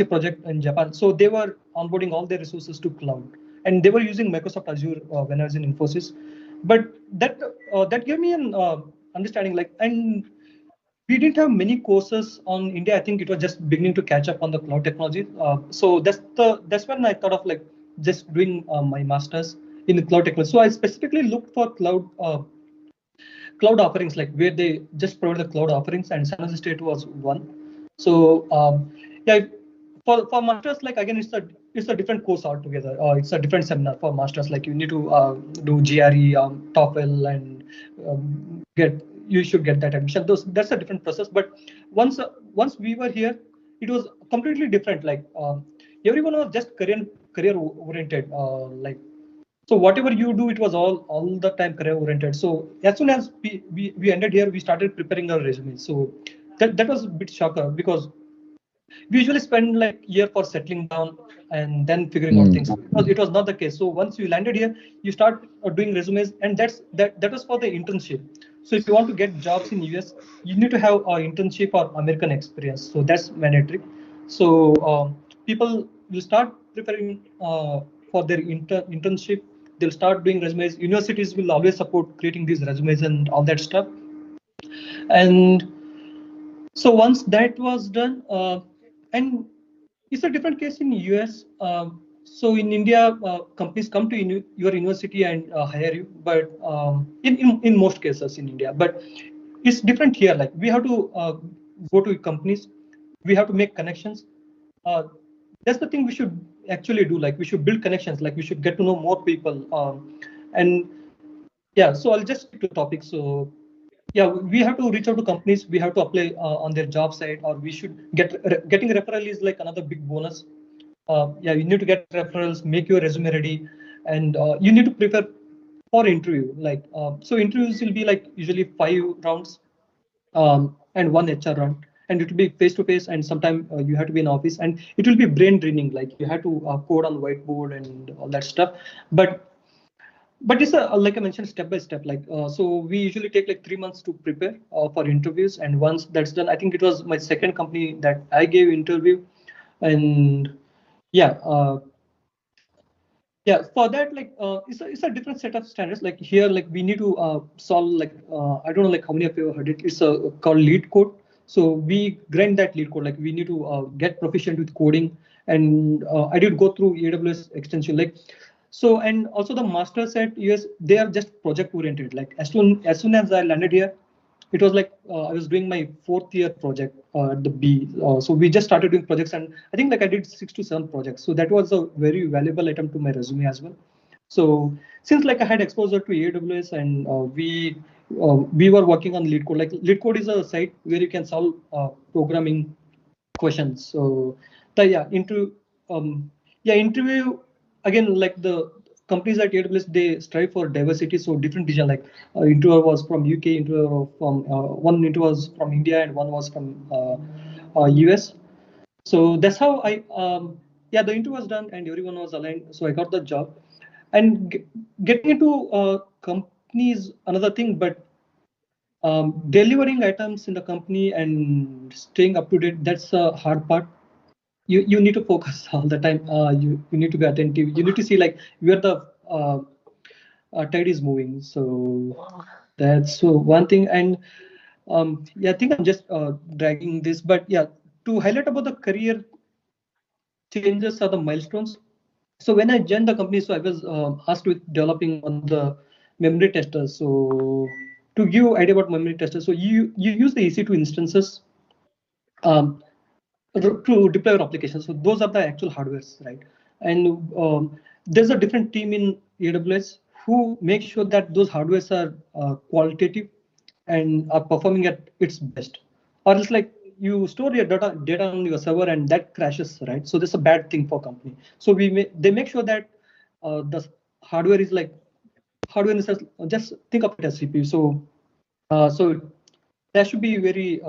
project in Japan, so they were onboarding all their resources to cloud, and they were using Microsoft Azure when I was in Infosys. But that gave me an understanding, like, and we didn't have many courses on India. I think it was just beginning to catch up on the cloud technology. So that's when I thought of like just doing my masters in the cloud technology. So I specifically looked for cloud offerings, like where they just provide the cloud offerings, and San Jose State was one. So yeah, for masters, like again, it's a different course altogether. It's a different seminar for masters. Like you need to do GRE, TOEFL, and get you should get that admission. That's a different process. But once we were here, it was completely different. Like everyone was just career oriented. Like so whatever you do, it was all the time career oriented. So as soon as we ended here, we started preparing our resume. So that was a bit shocker, because we usually spend like year for settling down and then figuring out things. It was not the case. So once you landed here, you start doing resumes, and that was for the internship. So if you want to get jobs in US, you need to have an internship or American experience. So that's mandatory. So people will start preparing for their internship. They'll start doing resumes. Universities will always support creating these resumes and all that stuff. And so once that was done, and it's a different case in US. So in India, companies come to your university and hire you, but in most cases in India, but it's different here. Like we have to go to companies, we have to make connections. Uh, that's the thing we should actually do. Like we should build connections. Like we should get to know more people. And yeah, so I'll just stick to topic. So yeah, we have to reach out to companies. We have to apply on their job site, or we should getting referral is like another big bonus. Yeah, you need to get referrals, make your resume ready, and you need to prepare for interview. Like so, interviews will be like usually 5 rounds and one HR round, and it will be face to face, and sometimes you have to be in office, and it will be brain draining. Like you have to code on the whiteboard and all that stuff. But it's a, like I mentioned, step by step. Like so we usually take like 3 months to prepare for interviews, and once that's done, I think it was my second company that I gave interview. And yeah, Yeah, for that, like it's a different set of standards. Like here, like we need to solve like I don't know like how many of you have heard it. It's called lead code. So we grind that lead code. Like we need to get proficient with coding, and I did go through AWS extension. Like so, and also the masters at US, they are just project oriented. Like as soon as I landed here, it was like I was doing my fourth year project at the B. So we just started doing projects, and I think like I did 6 to 7 projects. So that was a very valuable item to my resume as well. So since like I had exposure to AWS, and we were working on LeetCode. Like LeetCode is a site where you can solve programming questions. So the interview again, like the companies at AWS, they strive for diversity. So different region, like interviewer was from UK, interviewer from one interviewer was from India, and one was from US. So that's how the interview was done and everyone was aligned. So I got the job. And getting into company is another thing, but delivering items in the company and staying up to date, that's a hard part. You need to focus all the time. You need to be attentive. You need to see like where the tide is moving. So that's one thing. And I think I'm just dragging this, but yeah, to highlight about the career changes or the milestones. So when I joined the company, so I was asked with developing one of the memory testers. So to give you idea about memory testers, so you use the EC2 instances um, to deploy your application. So those are the actual hardwares, right? And there's a different team in AWS who make sure that those hardwares are qualitative and are performing at its best. Or else like you store your data on your server and that crashes, right? So that's a bad thing for company. So they make sure that the hardware is like hardware is just think of it as CPU. So that should be very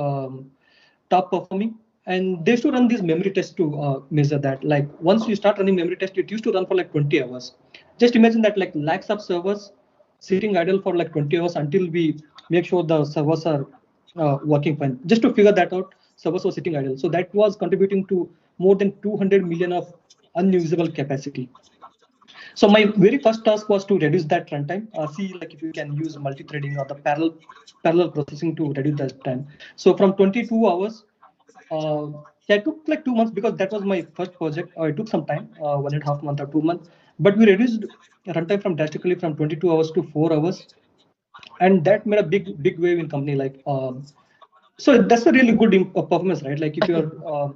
top performing, and they used to run these memory tests to measure that. Like once you start running memory test, it used to run for like 20 hours. Just imagine that, like lakhs of servers sitting idle for like 20 hours until we make sure the servers are working fine. Just to figure that out, servers were sitting idle. So that was contributing to more than 200 million of unusable capacity. So my very first task was to reduce that runtime. See like if you can use multi-threading or the parallel processing to reduce that time. So from 22 hours, it took like 2 months because that was my first project. It took some time, 1.5 months or 2 months, but we reduced runtime from drastically from 22 hours to 4 hours, and that made a big wave in company. Like so that's a really good performance, right? Like if you're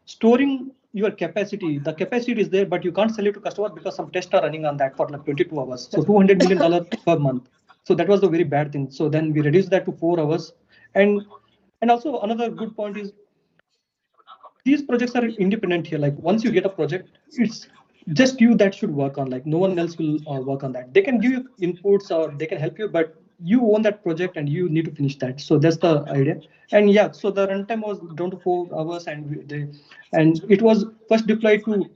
storing your capacity, the capacity is there, but you can't sell it to customer because some tests are running on that for like 22 hours. So $200 million per month. So that was a very bad thing. So then we reduced that to 4 hours. And also another good point is these projects are independent here. Like once you get a project, it's just you that should work on. Like no one else will work on that. They can give you inputs or they can help you, but you own that project and you need to finish that. So that's the idea. And yeah, so the runtime was down to 4 hours, and it was first deployed to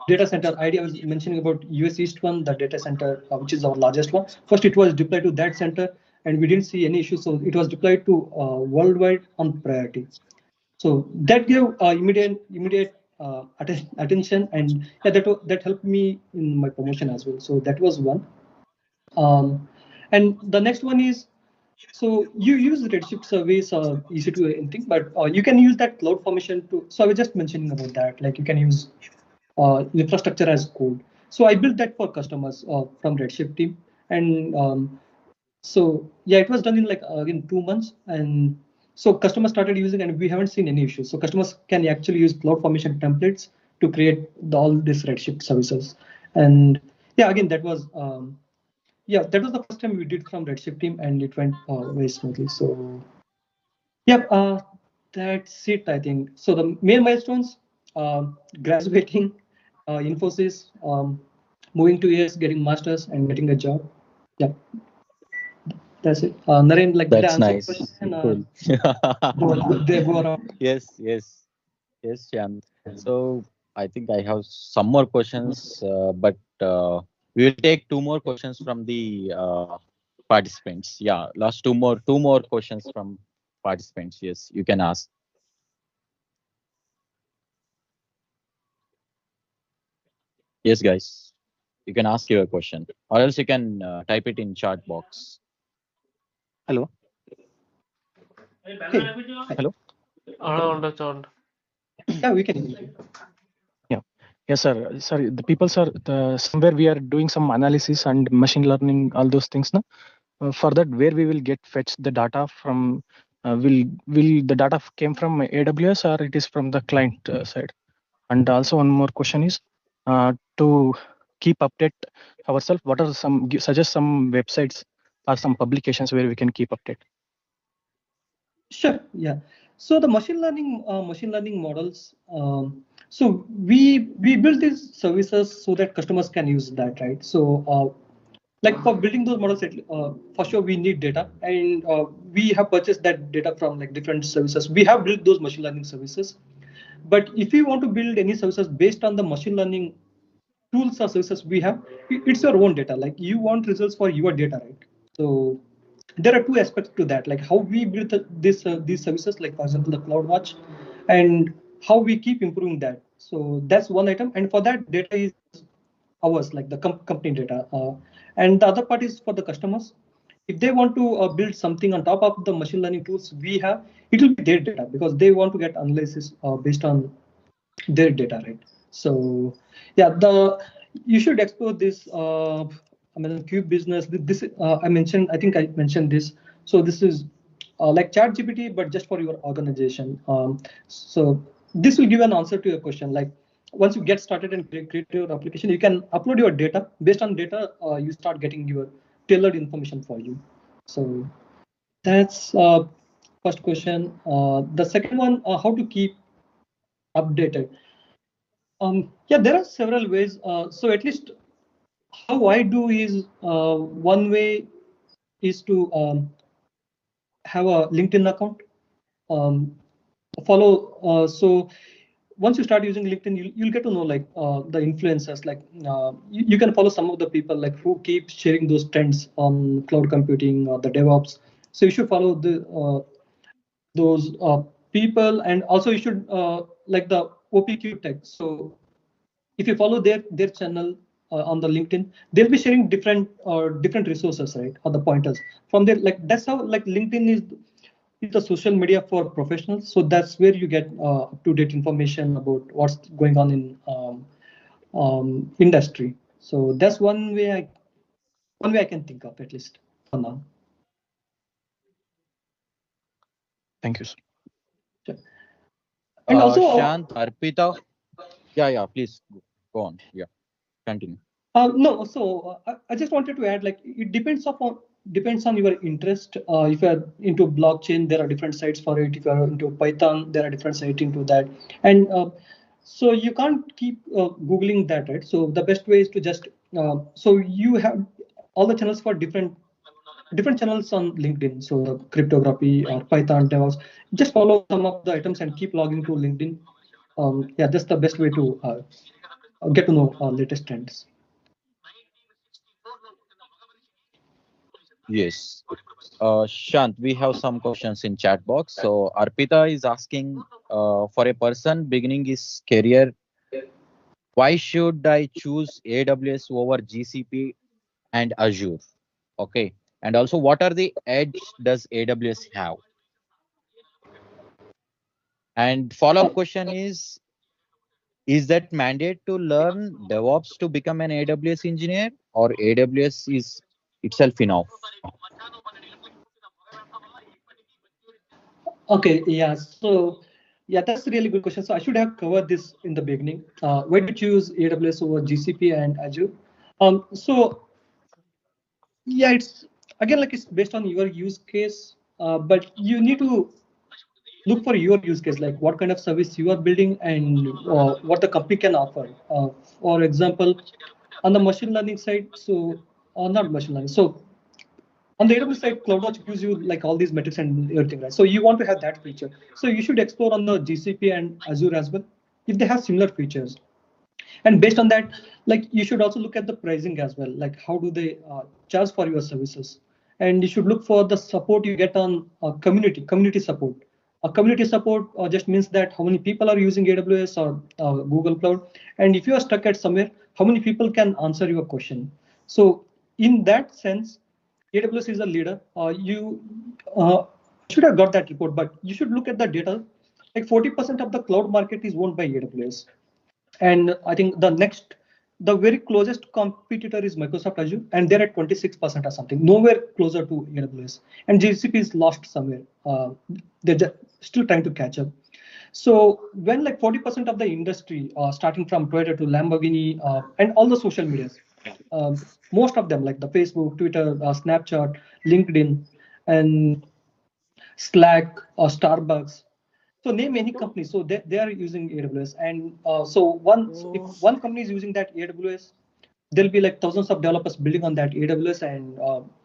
data center. Idea I was mentioning about US East one, the data center, which is our largest one. First, it was deployed to that center, and we didn't see any issues. So it was deployed to worldwide on priority. So that gave immediate attention, and yeah, that helped me in my promotion as well. So that was one. And the next one is, so you use Redshift service or EC2 anything, but you can use that cloud formation to. So I was just mentioning about that. Like you can use infrastructure as code. So I built that for customers from Redshift team, and so yeah, it was done in like in 2 months, and so customers started using, and we haven't seen any issues. So customers can actually use CloudFormation templates to create all these Redshift services, and yeah, again that was the first time we did from Redshift team, and it went very smoothly. So yeah, that's it, I think. So the main milestones: graduating, Infosys, moving to US, getting masters, and getting a job. Yeah, that's it. Naren, like did I That's answer the nice. question? Cool. They go around. Yes, Shyam. So I think I have some more questions, but we will take two more questions from the participants. Yeah, last two more questions from participants. Yes, you can ask. Yes, guys. You can ask your question, or else you can type it in chat box. Hello. Hey, Hello. yeah, we can hear you. Yeah. Yes, sir. Sorry, the people, sir. Somewhere we are doing some analysis and machine learning, all those things. No? For that, where we will get fetch the data from? Will the data came from AWS or it is from the client side? And also one more question is to keep update ourselves. What are some suggest some websites or some publications where we can keep update? Sure. Yeah. So the machine learning models. So we build these services so that customers can use that, right? So like for building those models, for sure we need data, and we have purchased that data from like different services. We have built those machine learning services, but if you want to build any services based on the machine learning tools or services we have, it's your own data. Like you want results for your data, right? So there are two aspects to that, like how we build these services, like for example the CloudWatch, and how we keep improving that. So that's one item, and for that data is ours, like the company data, and the other part is for the customers. If they want to build something on top of the machine learning tools we have, it will be their data because they want to get analysis based on their data, right? So yeah, the you should explore this Amazon Cube business. This I mentioned, I think I mentioned this. So this is like chat gpt but just for your organization. So this will give an answer to your question. Like once you get started and create your application, you can upload your data. Based on data, you start getting your tailored information for you. So that's first question. The second one, how to keep updated. Yeah, there are several ways. So at least how I do is one way is to have a LinkedIn account. Um, follow. So once you start using LinkedIn, you'll get to know like the influencers. Like you can follow some of the people like who keep sharing those trends on cloud computing or the DevOps. So you should follow those people, and also you should like the OPQ tech. So if you follow their channel on the LinkedIn, they'll be sharing different resources, right, or the pointers from there. Like that's how like LinkedIn is the social media for professionals. So that's where you get up-to-date information about what's going on in industry. So that's one way I can think of, at least for now. Thank you, sir. Sure. And also Shant, Arpita. Yeah, please go on. Yeah, continue. no, so I just wanted to add, like it depends on your interest. If you're into blockchain, there are different sites for it. If you're into Python, there are different sites into that. And so you can't keep Googling that, right? So the best way is to just, so you have all the channels for different channels on LinkedIn. So the cryptography or Python DevOps, just follow some of the items and keep logging to LinkedIn. Yeah, that's the best way to get to know latest trends. Yes. Shant, we have some questions in chat box. So Arpita is asking for a person beginning his career, why should I choose AWS over GCP and Azure? Okay. And also, what are the edge does AWS have? And follow-up question is that mandate to learn DevOps to become an AWS engineer, or AWS is itself enough? Okay, yeah. So yeah, that's a really good question. So I should have covered this in the beginning. Why do you choose AWS over GCP and Azure? So yeah, it's again like it's based on your use case, but you need to look for your use case, like what kind of service you are building and what the company can offer. For example, on the machine learning side, so not machine learning. So on the AWS side, CloudWatch gives you like all these metrics and everything, right? So you want to have that feature. So you should explore on the GCP and Azure as well, if they have similar features. And based on that, like you should also look at the pricing as well, like how do they charge for your services. And you should look for the support you get on community support. Community support just means that how many people are using AWS or Google Cloud. And if you are stuck at somewhere, how many people can answer your question. So in that sense, AWS is a leader. You should have got that report, but you should look at the data. Like 40% of the cloud market is owned by AWS. And I think the very closest competitor is Microsoft Azure, and they're at 26% or something, nowhere closer to AWS. And GCP is lost somewhere. They're just still trying to catch up. So when like 40% of the industry, starting from Toyota to Lamborghini and all the social medias, most of them like the Facebook, Twitter, Snapchat, LinkedIn, and Slack or Starbucks. So name any company. So they are using AWS. And if one company is using that AWS, there'll be like thousands of developers building on that AWS. And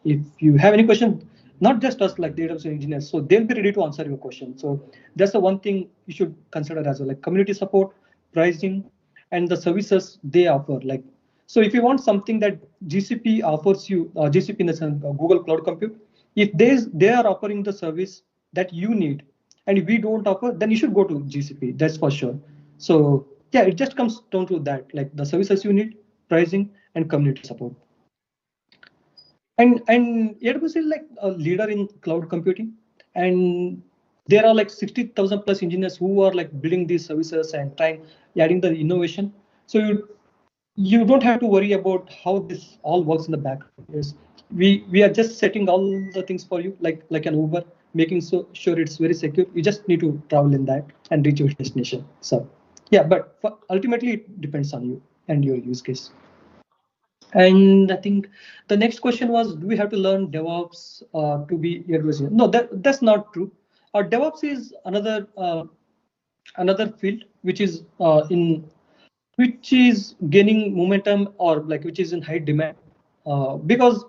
if you have any question, not just us like the AWS engineers, so they'll be ready to answer your question. So that's the one thing you should consider as well, like community support, pricing, and the services they offer. Like, so if you want something that GCP offers you, GCP in the sense Google Cloud Compute, if they are offering the service that you need, and if we don't offer, then you should go to GCP. That's for sure. So yeah, it just comes down to that, like the services you need, pricing, and community support. And AWS is like a leader in cloud computing, and there are like 60,000 plus engineers who are like building these services and adding the innovation. So you don't have to worry about how this all works in the background. Yes, we are just setting all the things for you, like an Uber, making sure it's very secure. You just need to travel in that and reach your destination. So yeah, but ultimately it depends on you and your use case. And I think the next question was, do we have to learn DevOps to be AWS? No, that's not true. DevOps is another field which is gaining momentum, or like which is in high demand, because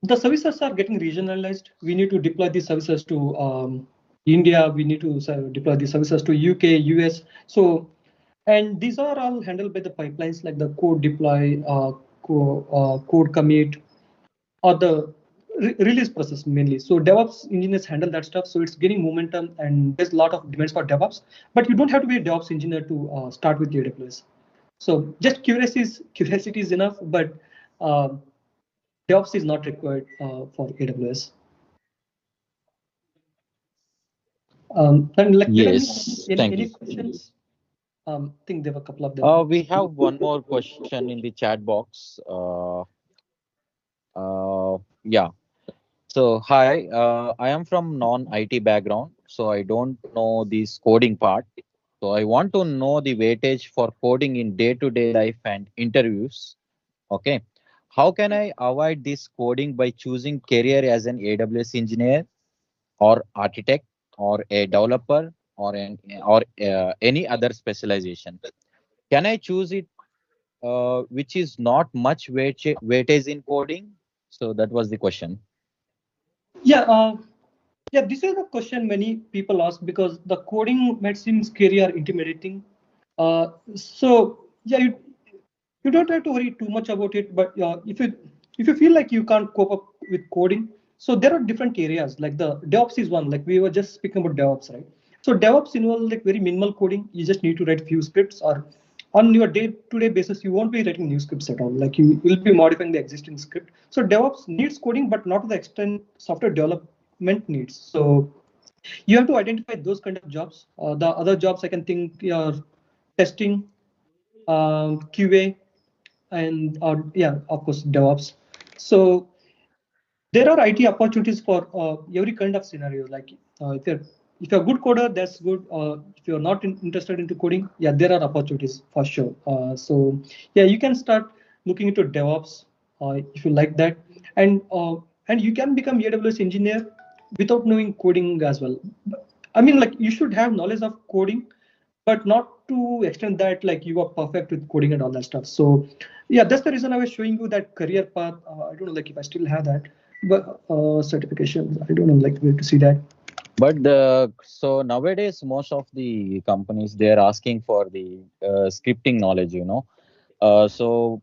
the services are getting regionalized. We need to deploy these services to India. We need to deploy these services to UK, US. So, and these are all handled by the pipelines like the code deploy, code commit, or the release process mainly. So DevOps engineers handle that stuff. So it's getting momentum, and there's a lot of demands for DevOps. But you don't have to be a DevOps engineer to start with AWS. So just curiosity is enough, but DevOps is not required for AWS. And like, Yes, thank any you. questions? I think there were a couple of them. We have one more question in the chat box. Yeah. So hi, I am from non-IT background, so I don't know this coding part. So I want to know the weightage for coding in day-to-day life and interviews. Okay. How can I avoid this coding by choosing career as an AWS engineer or architect or a developer or any other specialization? Can I choose it which is not much weightage in coding? So that was the question. Yeah, yeah. This is a question many people ask because the coding might seem scary or intimidating. So yeah, you don't have to worry too much about it. But if you feel like you can't cope up with coding, so there are different areas. Like the DevOps is one. Like we were just speaking about DevOps, right? So DevOps involves like very minimal coding. You just need to write few scripts, or on your day-to-day basis, you won't be writing new scripts at all. Like you will be modifying the existing script. So DevOps needs coding, but not to the extent software development needs. So you have to identify those kind of jobs. The other jobs I can think are testing, QA, and yeah, of course, DevOps. So there are IT opportunities for every kind of scenario. Like if you're a good coder, that's good. If you're not interested into coding, yeah, there are opportunities for sure. So yeah, you can start looking into DevOps if you like that, and you can become AWS engineer without knowing coding as well. I mean, like you should have knowledge of coding, but not to extend that like you are perfect with coding and all that stuff. So yeah, that's the reason I was showing you that career path. I don't know like if I still have that, but certifications, I don't know like where to see that. But so nowadays, most of the companies, they're asking for the scripting knowledge, you know. So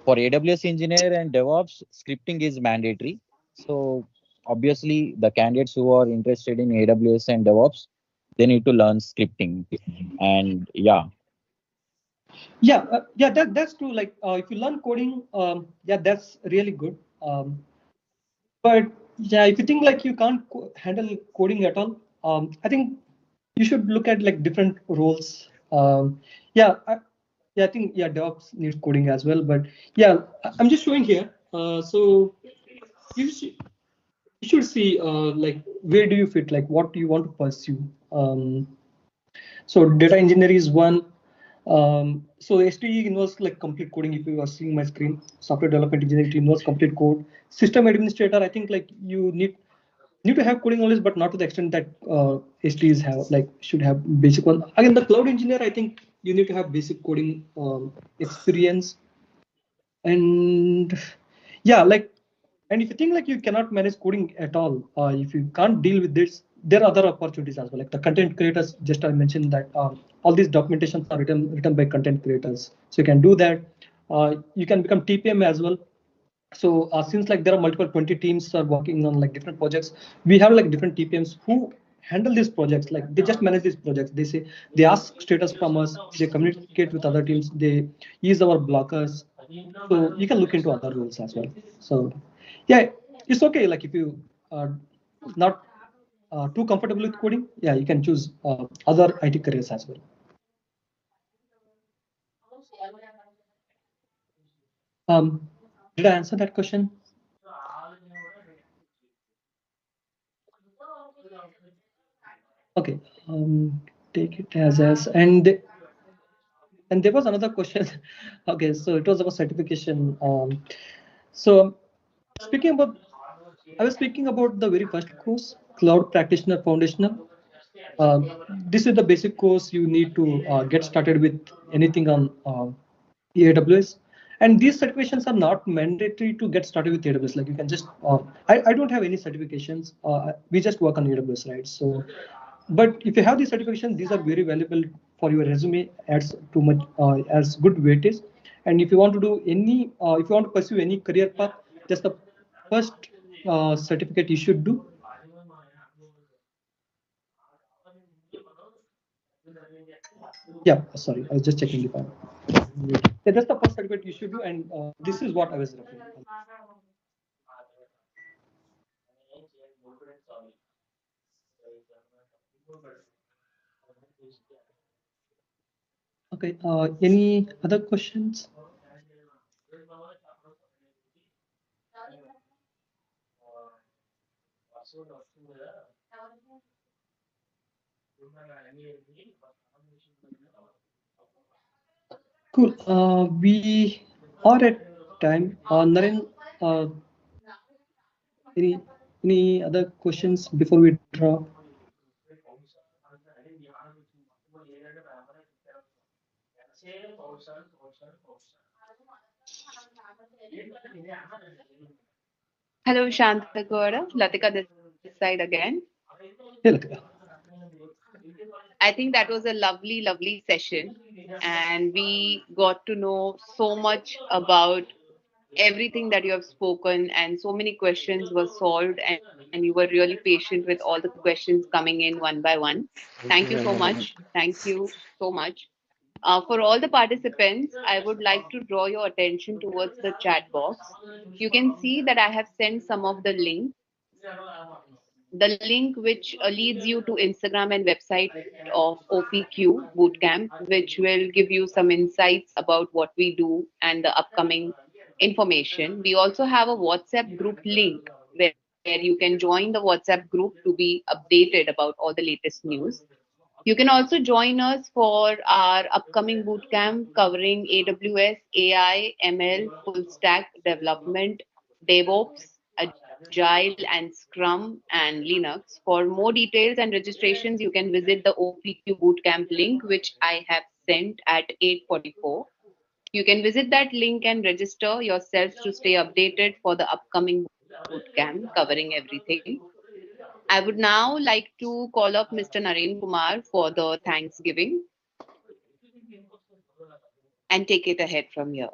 for AWS engineer and DevOps, scripting is mandatory. So obviously, the candidates who are interested in AWS and DevOps, they need to learn scripting. And yeah, Yeah, yeah, that's true. Like if you learn coding, yeah, that's really good. But yeah, if you think like you can't handle coding at all, I think you should look at like different roles. Yeah, yeah, I think yeah, DevOps needs coding as well. But yeah, I'm just showing here. So you should, you should see like where do you fit, like what do you want to pursue. So data engineer is one. So STE involves like complete coding. If you are seeing my screen, software development engineering involves complete code. System administrator, I think like you need to have coding knowledge, but not to the extent that STEs have. Like should have basic one. Again, the cloud engineer, I think you need to have basic coding experience. And yeah, like, and if you think like you cannot manage coding at all, if you can't deal with this, there are other opportunities as well. Like the content creators, just I mentioned that all these documentations are written by content creators, so you can do that. You can become TPM as well. So since like there are multiple 20 teams are working on like different projects, we have like different TPMs who handle these projects. Like they just manage these projects. They say they ask status from us, they communicate with other teams, they use our blockers. So you can look into other roles as well. So yeah, it's okay. Like if you are not too comfortable with coding, yeah, you can choose other IT careers as well. Um, did I answer that question? Okay. Take it as and there was another question. Okay, so it was about certification. So speaking about, I was speaking about the very first course, Cloud Practitioner Foundational. This is the basic course you need to get started with anything on AWS. And these certifications are not mandatory to get started with AWS. Like you can just, I don't have any certifications. We just work on AWS, right? So, but if you have these certifications, these are very valuable for your resume, adds too much, as good weightage. And if you want to do any, if you want to pursue any career path, that's the first certificate you should do. Yeah, sorry, I was just checking if I'm. Yeah, that's the first certificate you should do, and this is what I was referring. Okay. Any other questions? Cool. We are at time. Naren, any any other questions before we draw? Hello, Shantagora. Latika this side again. Yeah, Latika. I think that was a lovely, lovely session. And we got to know so much about everything that you have spoken, and so many questions were solved, and you were really patient with all the questions coming in one by one. Thank you so much. Thank you so much. For all the participants, I would like to draw your attention towards the chat box. You can see that I have sent some of the link which leads you to Instagram and website of OPQ Bootcamp, which will give you some insights about what we do and the upcoming information. We also have a WhatsApp group link where you can join the WhatsApp group to be updated about all the latest news. You can also join us for our upcoming bootcamp covering AWS, AI, ML, full stack development, DevOps, Agile, and Scrum, and Linux. For more details and registrations, you can visit the OPQ bootcamp link, which I have sent at 8:44. You can visit that link and register yourselves to stay updated for the upcoming bootcamp covering everything. I would now like to call up Mr. Naren Kumar for the Thanksgiving and take it ahead from here.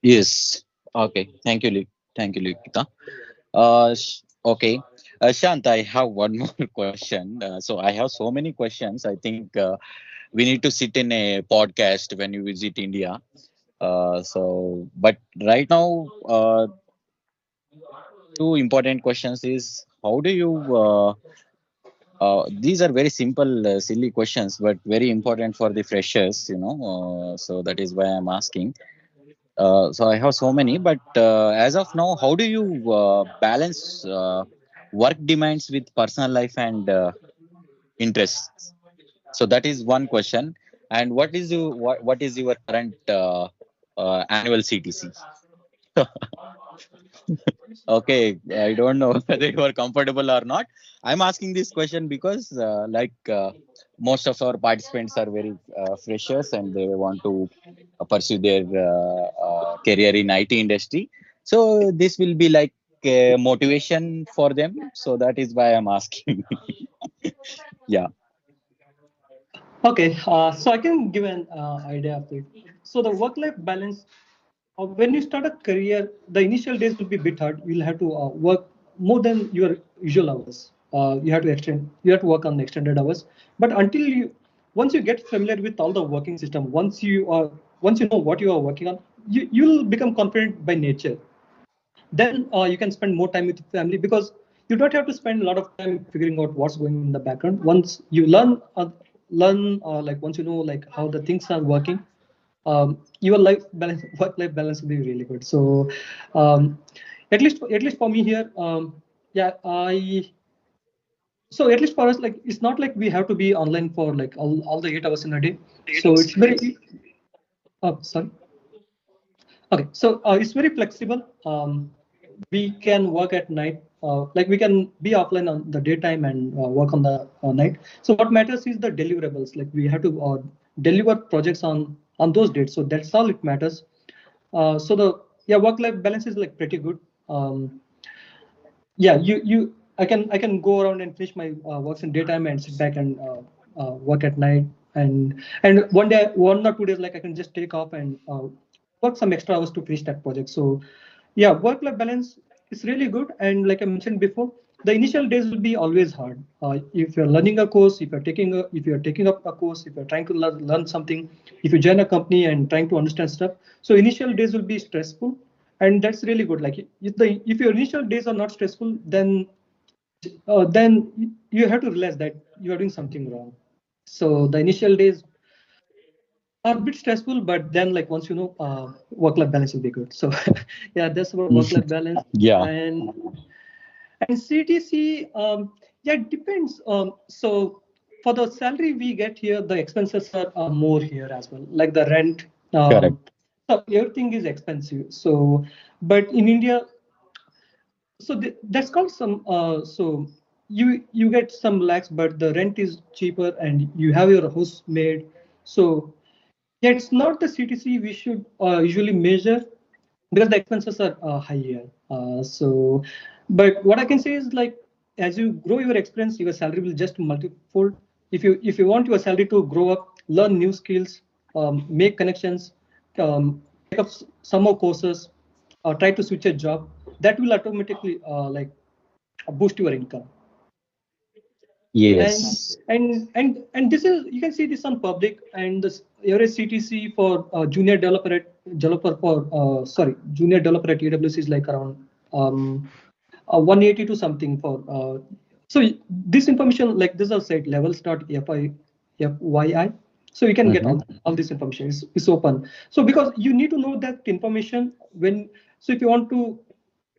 Yes. Okay. Thank you, Likita. Okay. Shant, I have one more question. So I have so many questions. I think we need to sit in a podcast when you visit India. But right now, two important questions is how do you these are very simple, silly questions, but very important for the freshers, so that is why I'm asking. So I have so many, but as of now, how do you balance work demands with personal life and interests? So that is one question. And what is your current annual CTC? Okay, I don't know whether you are comfortable or not. I'm asking this question because, most of our participants are very freshers and they want to pursue their career in IT industry. So this will be like motivation for them. So that is why I'm asking. Yeah, Okay, so I can give an idea of it. So the work-life balance, when you start a career, the initial days will be a bit hard. You'll have to work more than your usual hours. You have to work on the extended hours. But once you get familiar with all the working system, once you know what you are working on, you'll become confident by nature. Then you can spend more time with family because you don't have to spend a lot of time figuring out what's going on in the background. Once you learn, once you know like how the things are working, your life balance, work life balance will be really good. So um, at least for me here, yeah, I so at least for us, like it's not like we have to be online for like all the 8 hours in a day. So it's very sorry. Okay, so it's very flexible. We can work at night, like we can be offline on the daytime and work on the night. So what matters is the deliverables. Like we have to deliver projects on those dates. So that's all it matters. So the yeah work-life balance is like pretty good. Yeah, I can go around and finish my works in daytime and sit back and work at night, and one or 2 days like I can just take off and work some extra hours to finish that project. So yeah, work life balance is really good, and like I mentioned before, the initial days will be always hard. If you're learning a course, if you're taking up a course, if you're trying to learn something, if you join a company and trying to understand stuff, so initial days will be stressful, and that's really good. Like if your initial days are not stressful, then you have to realize that you are doing something wrong. So the initial days are a bit stressful, but then like once you know, work-life balance will be good. So yeah, that's about work-life balance. yeah, And CTC, yeah, it depends. So for the salary we get here, the expenses are more here as well, like the rent. correct. So everything is expensive. So, but in India, so that's called some. So you get some lakhs, but the rent is cheaper, and you have your house made. So yeah, it's not the CTC we should usually measure because the expenses are higher. But what I can say is like as you grow your experience, your salary will just multifold. If you want your salary to grow up, learn new skills, make connections, take up some more courses, try to switch a job, that will automatically like boost your income. and Yes. and this is you can see this on public and this average CTC for developer for junior developer at AWS is like around 180 to something for so this information like this is said levels.fyi, so you can get Mm-hmm. all this information. It's open, so because you need to know that information when so if you want to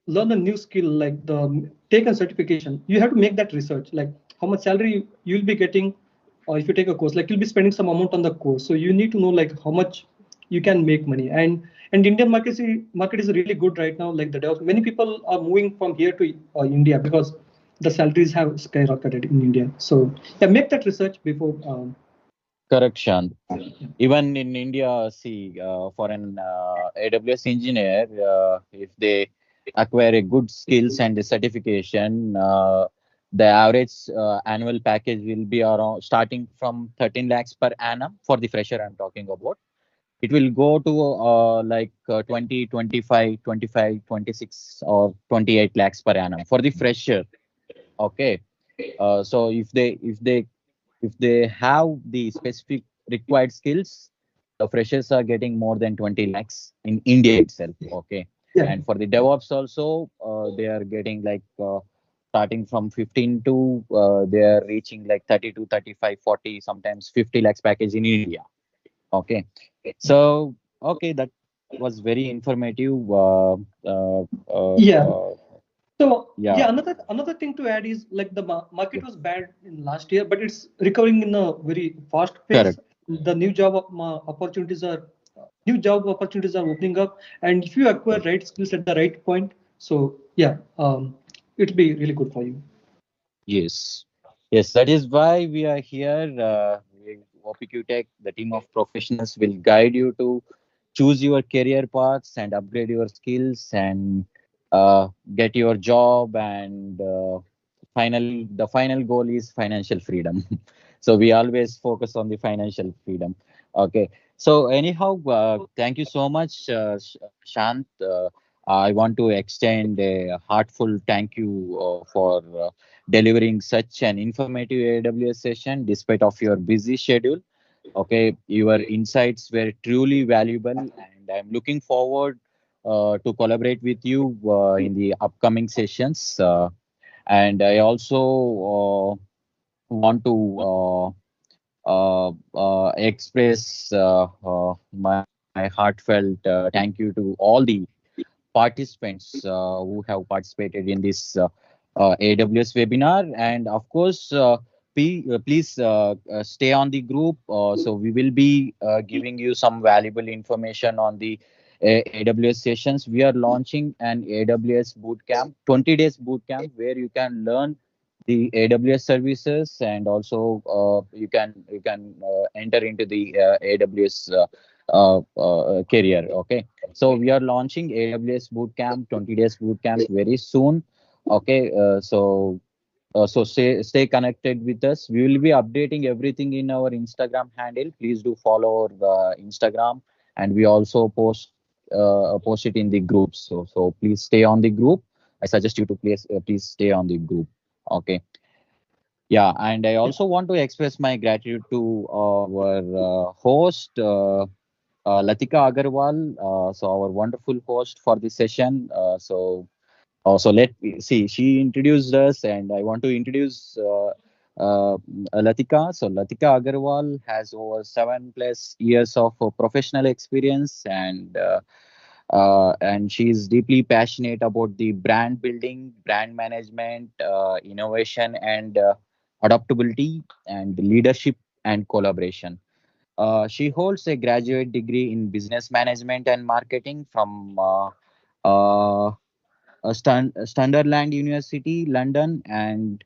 learn a new skill like the take a certification, you have to make that research like how much salary you'll be getting, or if you take a course like you'll be spending some amount on the course, so you need to know like how much you can make money. And Indian market is really good right now, like many people are moving from here to India because the salaries have skyrocketed in India. So yeah, make that research before Correct, Shant. Even in India, see, for an AWS engineer, if they acquire a good skills and a certification, the average annual package will be around starting from 13 lakhs per annum for the fresher I'm talking about. It will go to 20, 25, 25, 26, or 28 lakhs per annum for the fresher. Okay. So if they have the specific required skills, the freshers are getting more than 20 lakhs in India itself. Okay. Yeah. And for the DevOps also, they are getting like starting from 15 to they are reaching like 30 to 35, 40, sometimes 50 lakhs package in India. Okay. So, okay, that was very informative. Yeah. So Yeah, yeah, another thing to add is like the market was bad in last year, but it's recovering in a very fast pace. correct. The new job opportunities are opening up, and if you acquire right skills at the right point, so yeah, it'll be really good for you. Yes, yes, that is why we are here. OPQ Tech, the team of professionals, will guide you to choose your career paths and upgrade your skills and get your job. And finally, the final goal is financial freedom. So we always focus on the financial freedom. Okay. So anyhow, thank you so much, Shant. I want to extend a heartful thank you for delivering such an informative AWS session despite of your busy schedule. Okay, your insights were truly valuable, and I'm looking forward to collaborate with you in the upcoming sessions. And I also want to express my heartfelt thank you to all the participants who have participated in this AWS webinar. And of course, please stay on the group. So we will be giving you some valuable information on the AWS sessions. We are launching an AWS bootcamp, 20 days bootcamp, where you can learn the AWS services, and also you can enter into the AWS career. Okay, so we are launching AWS Bootcamp, 20 days bootcamp very soon. Okay, so stay connected with us. We will be updating everything in our Instagram handle. Please do follow our Instagram, and we also post it in the groups. So please stay on the group. I suggest you to please stay on the group. Okay. Yeah, and I also want to express my gratitude to our host. Latika Agarwal, so our wonderful host for this session. So let me see. She introduced us, and I want to introduce Latika. So Latika Agarwal has over 7+ years of professional experience, and she is deeply passionate about the brand building, brand management, innovation, and adaptability, and leadership and collaboration. She holds a graduate degree in business management and marketing from Sunderland University, London, and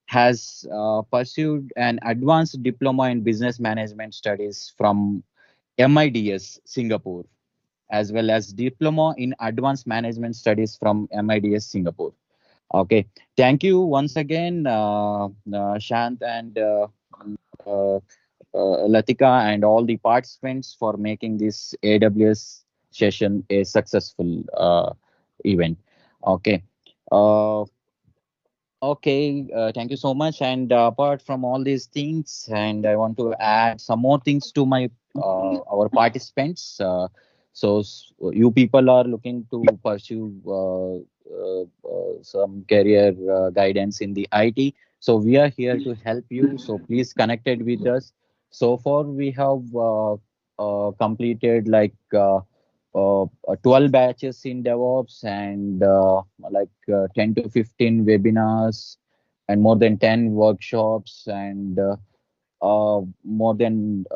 has pursued an advanced diploma in business management studies from MIDS, Singapore, as well as diploma in advanced management studies from MIDS, Singapore. Okay, thank you once again, Shant and uh, Latika, and all the participants for making this AWS session a successful event. Okay. Uh, Okay, thank you so much. And apart from all these things, and I want to add some more things to my our participants. You people are looking to pursue some career guidance in the IT. So we are here to help you. So please connected with us. So far we have completed like 12 batches in DevOps, and 10 to 15 webinars, and more than 10 workshops, and more than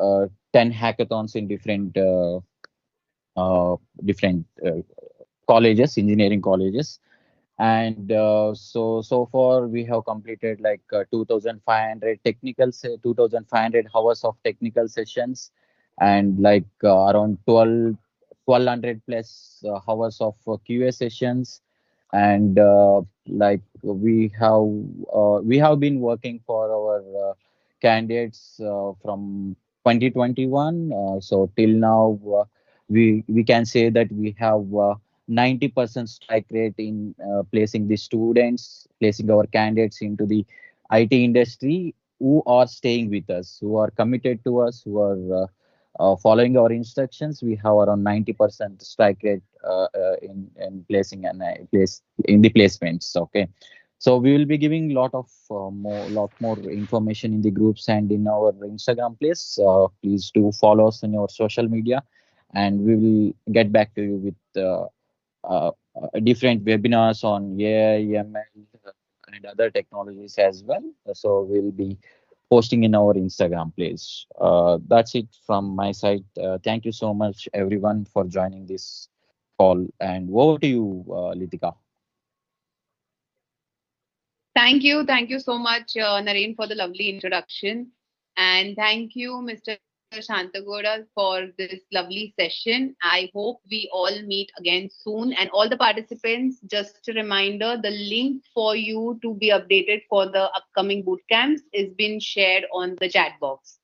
10 hackathons in different colleges, engineering colleges. And so far we have completed like 2500 hours of technical sessions, and like around 1200 plus hours of QA sessions. And we have been working for our candidates from 2021, so till now we can say that we have 90% strike rate in placing the students, placing our candidates into the IT industry who are staying with us, who are committed to us, who are following our instructions. We have around 90% strike rate in placing and place in the placements. Okay, so we will be giving lot more information in the groups and in our Instagram place. Please do follow us on your social media, and we will get back to you with uh, different webinars on AI, ML, and other technologies as well. So we'll be posting in our Instagram page. That's it from my side. Thank you so much, everyone, for joining this call. And over to you, Litika. Thank you so much, Naren, for the lovely introduction. And thank you, Mr. Shantagoda, for this lovely session. I hope we all meet again soon. And all the participants, just a reminder, the link for you to be updated for the upcoming boot camps is been shared on the chat box.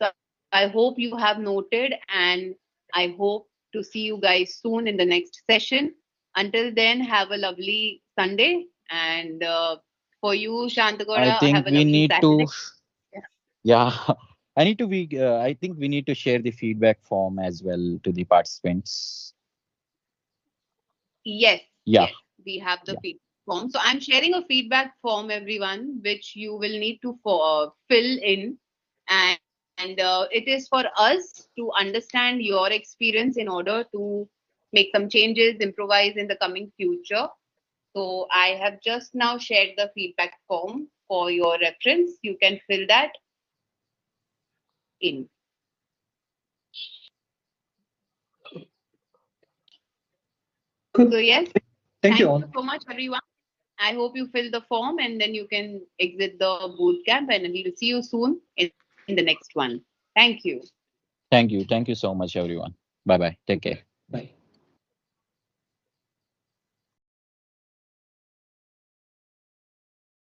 So I hope you have noted, and I hope to see you guys soon in the next session. Until then, have a lovely Sunday. And for you, I Shantagoda, think have a we lovely need to, Saturday. Yeah. yeah, I think we need to share the feedback form as well to the participants. Yes, Yeah, yes, we have the yeah. feedback form. So I'm sharing a feedback form, everyone, which you will need to fill in. And it is for us to understand your experience in order to make some changes, improvise in the coming future. So I have just now shared the feedback form for your reference. You can fill that in. Cool. So yes, Thank you thank all. you so much, everyone. I hope you fill the form and then you can exit the boot camp, and we'll see you soon in the next one. Thank you. Thank you. Thank you so much, everyone. Bye bye. Take care.